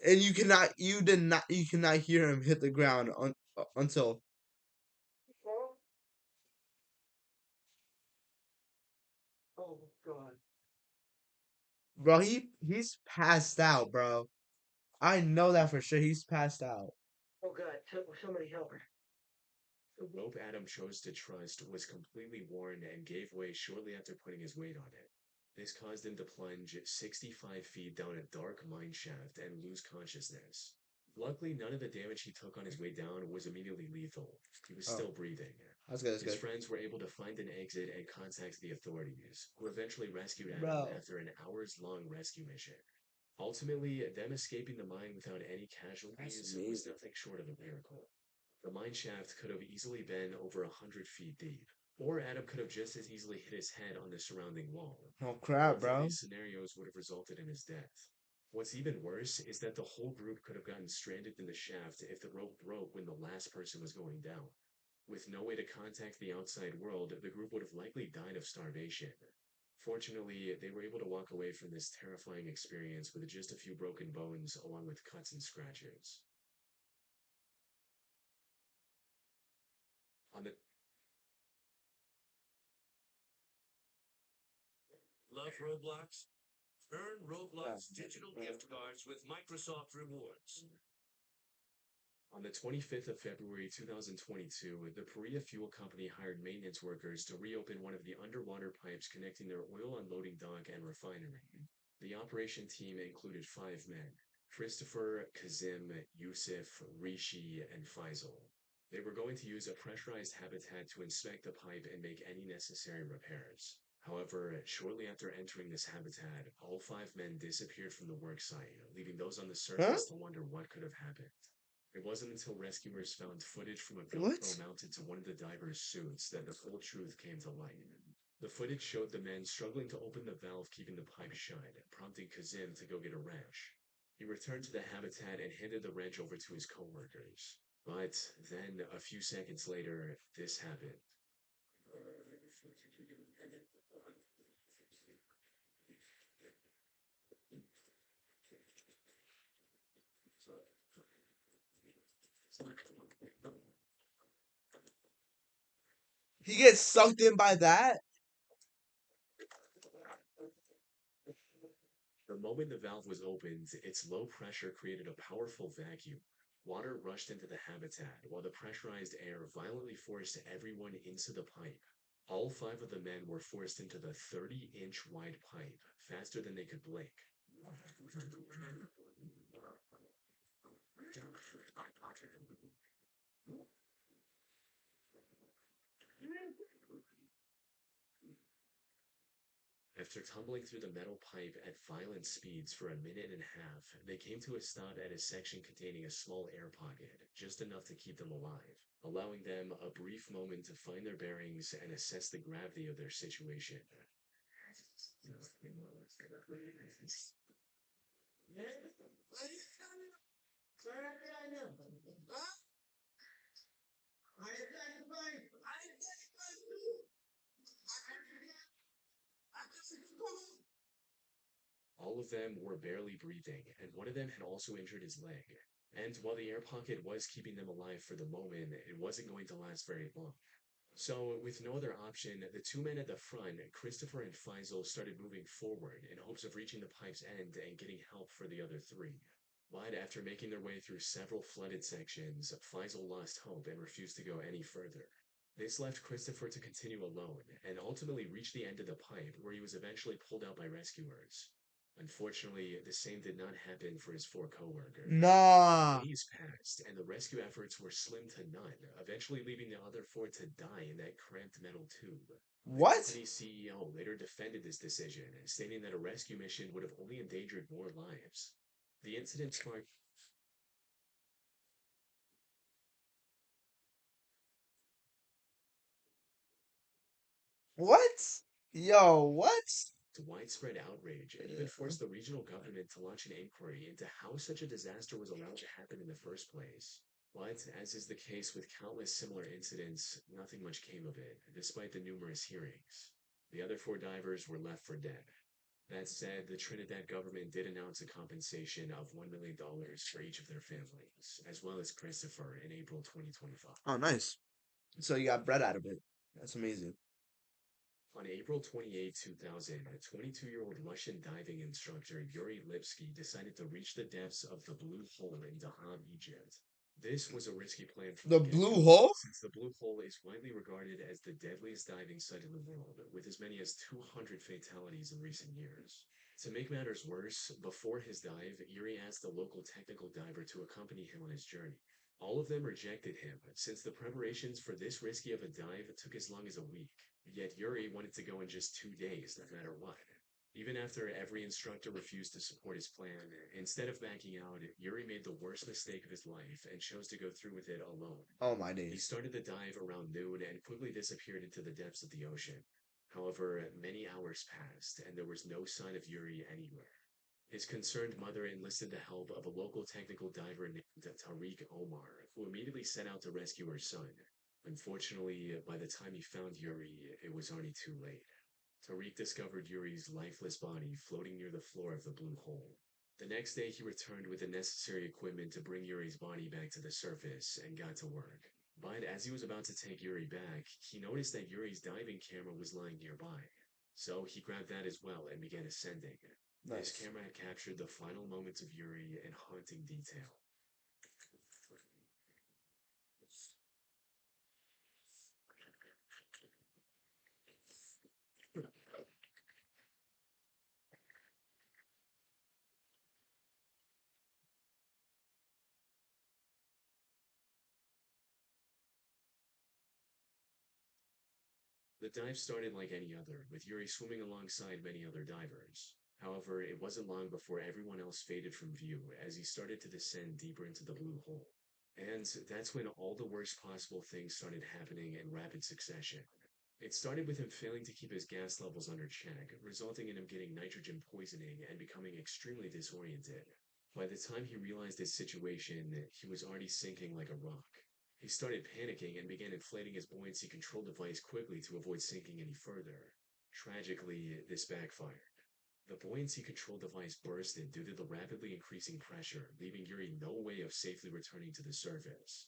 And you cannot hear him hit the ground until. Oh, God. Bro, he's passed out, bro. I know that for sure. He's passed out. Oh, God. Somebody help her. The rope Adam chose to trust was completely worn and gave way shortly after putting his weight on it. This caused him to plunge 65 feet down a dark mine shaft and lose consciousness. Luckily, none of the damage he took on his way down was immediately lethal. He was still breathing. That's good. That's His good. friends were able to find an exit and contact the authorities, who eventually rescued Adam Bro. after an hours-long rescue mission. Ultimately, them escaping the mine without any casualties was nothing short of a miracle. The mine shaft could have easily been over 100 feet deep, or Adam could have just as easily hit his head on the surrounding wall. Oh crap, Both of bro. these scenarios would have resulted in his death. What's even worse is that the whole group could have gotten stranded in the shaft if the rope broke when the last person was going down. With no way to contact the outside world, the group would have likely died of starvation. Fortunately, they were able to walk away from this terrifying experience with just a few broken bones along with cuts and scratches. On the Love Roblox? Earn Roblox digital gift cards with Microsoft Rewards. On the 25th of February 2022, the Perea Fuel Company hired maintenance workers to reopen one of the underwater pipes connecting their oil unloading dock and refinery. The operation team included 5 men: Christopher, Kazim, Yusuf, Rishi, and Faisal. They were going to use a pressurized habitat to inspect the pipe and make any necessary repairs. However, shortly after entering this habitat, all 5 men disappeared from the work site, leaving those on the surface to wonder what could have happened. It wasn't until rescuers found footage from a GoPro mounted to one of the divers' suits that the full truth came to light. The footage showed the men struggling to open the valve keeping the pipe shut, prompting Kazim to go get a wrench. He returned to the habitat and handed the wrench over to his coworkers. But then, a few seconds later, this happened. He gets sucked in by that? The moment the valve was opened, its low pressure created a powerful vacuum. Water rushed into the habitat while the pressurized air violently forced everyone into the pipe. All 5 of the men were forced into the 30-inch wide pipe faster than they could blink. After tumbling through the metal pipe at violent speeds for a minute and a half, they came to a stop at a section containing a small air pocket, just enough to keep them alive, allowing them a brief moment to find their bearings and assess the gravity of their situation. All of them were barely breathing, and one of them had also injured his leg. And while the air pocket was keeping them alive for the moment, it wasn't going to last very long. So, with no other option, the 2 men at the front, Christopher and Faisal, started moving forward in hopes of reaching the pipe's end and getting help for the other 3. But after making their way through several flooded sections, Faisal lost hope and refused to go any further. This left Christopher to continue alone, and ultimately reach the end of the pipe, where he was eventually pulled out by rescuers. Unfortunately, the same did not happen for his 4 coworkers. Nah. Days passed, and the rescue efforts were slim to none, eventually leaving the other 4 to die in that cramped metal tube. What? The company's CEO later defended this decision, stating that a rescue mission would have only endangered more lives. The incident sparked What? Yo, what? widespread outrage and even forced the regional government to launch an inquiry into how such a disaster was allowed to happen in the first place. But, as is the case with countless similar incidents, nothing much came of it, despite the numerous hearings. The other 4 divers were left for dead. That said, the Trinidad government did announce a compensation of $1 million for each of their families, as well as Christopher, in April 2025. Oh, nice. So you got bread out of it. That's amazing. On April 28, 2000, a 22-year-old Russian diving instructor Yuri Lipsky decided to reach the depths of the Blue Hole in Dahab, Egypt. This was a risky plan from The get-go, Blue Hole? since the Blue Hole is widely regarded as the deadliest diving site in the world, with as many as 200 fatalities in recent years. To make matters worse, before his dive, Yuri asked a local technical diver to accompany him on his journey. All of them rejected him, since the preparations for this risky of a dive took as long as a week. Yet Yuri wanted to go in just 2 days, no matter what. Even after every instructor refused to support his plan, instead of backing out, Yuri made the worst mistake of his life and chose to go through with it alone. Oh my He days. started the dive around noon and quickly disappeared into the depths of the ocean. However, many hours passed, and there was no sign of Yuri anywhere. His concerned mother enlisted the help of a local technical diver named Tariq Omar, who immediately set out to rescue her son. Unfortunately, by the time he found Yuri, it was already too late. Tariq discovered Yuri's lifeless body floating near the floor of the Blue Hole. The next day, he returned with the necessary equipment to bring Yuri's body back to the surface and got to work. But as he was about to take Yuri back, he noticed that Yuri's diving camera was lying nearby. So he grabbed that as well and began ascending. This Nice. camera had captured the final moments of Yuri in haunting detail. The dive started like any other, with Yuri swimming alongside many other divers. However, it wasn't long before everyone else faded from view as he started to descend deeper into the Blue Hole. And that's when all the worst possible things started happening in rapid succession. It started with him failing to keep his gas levels under check, resulting in him getting nitrogen poisoning and becoming extremely disoriented. By the time he realized his situation, he was already sinking like a rock. He started panicking and began inflating his buoyancy control device quickly to avoid sinking any further. Tragically, this backfired. The buoyancy control device bursted due to the rapidly increasing pressure, leaving Yuri no way of safely returning to the surface.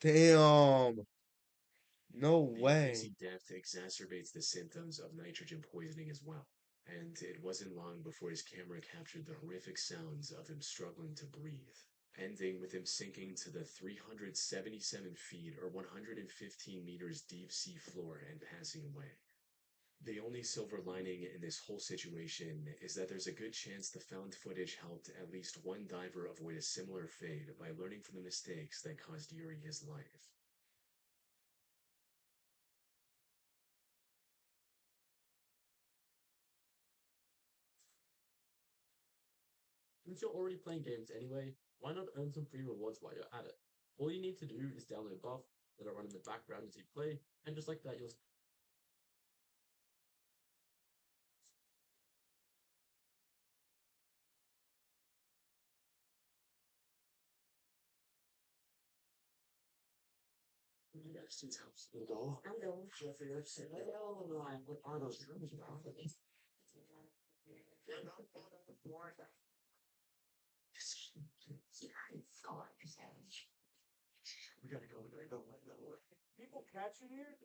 Damn. No The way. increasing depth exacerbates the symptoms of nitrogen poisoning as well. And it wasn't long before his camera captured the horrific sounds of him struggling to breathe, ending with him sinking to the 377 feet or 115 meters deep sea floor and passing away. The only silver lining in this whole situation is that there's a good chance the found footage helped at least one diver avoid a similar fate by learning from the mistakes that cost Yuri his life. Since you're already playing games anyway, why not earn some free rewards while you're at it? All you need to do is download buff, let it run in the background as you play, and just like that you'll Since house. You go. I'm going. Jeffrey, I've said, oh, no, what are those rooms? We gotta go. People catch you here?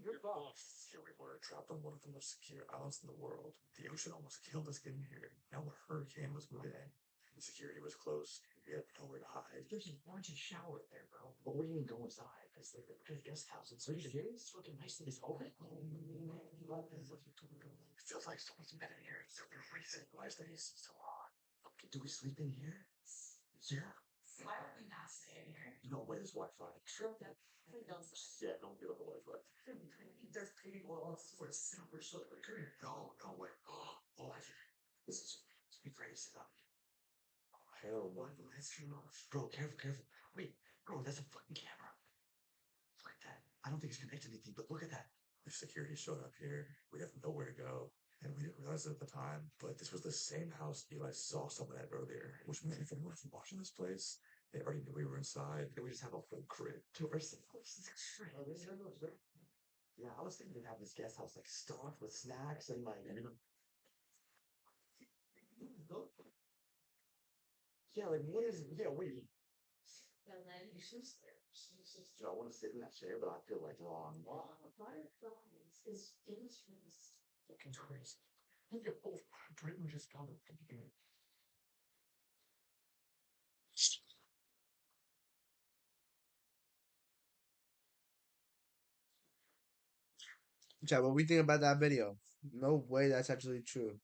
You're boss. Here we were, trapped on one of the most secure islands in the world. The ocean almost killed us getting here. Now a hurricane was moving in. The security was close. We had nowhere to hide. There's a bunch of shower there, bro. But where do you even go inside? It's like the guest house. And so you it's looking nice and it's open. It feels like someone's been in here. It's super freezing. Why is the AC so hot? Okay, do we sleep in here? Yeah. Why are we not staying here? No way, there's Wi-Fi. True that. Yeah, don't get on the Wi-Fi. There's people all for super super good. No, no way. Oh, this is crazy stuff. Oh, hell no. Bro, careful. Wait, bro, that's a fucking camera. Look at that. I don't think it's connected to anything, but look at that. The security showed up here. We have nowhere to go. And we didn't realize it at the time, but this was the same house Eli saw someone at earlier, which meant if anyone was watching this place, they already knew we were inside, and we just have a full crib to ourselves. Yeah, I was thinking to have this guest house like stocked with snacks and like. Yeah, like what is? Yeah, wait. I want to sit in that chair, but I feel like wrong. Fireflies is dangerous. Fucking crazy. Oh, Britain just got a fucking. Chat, what we think about that video? No way that's actually true.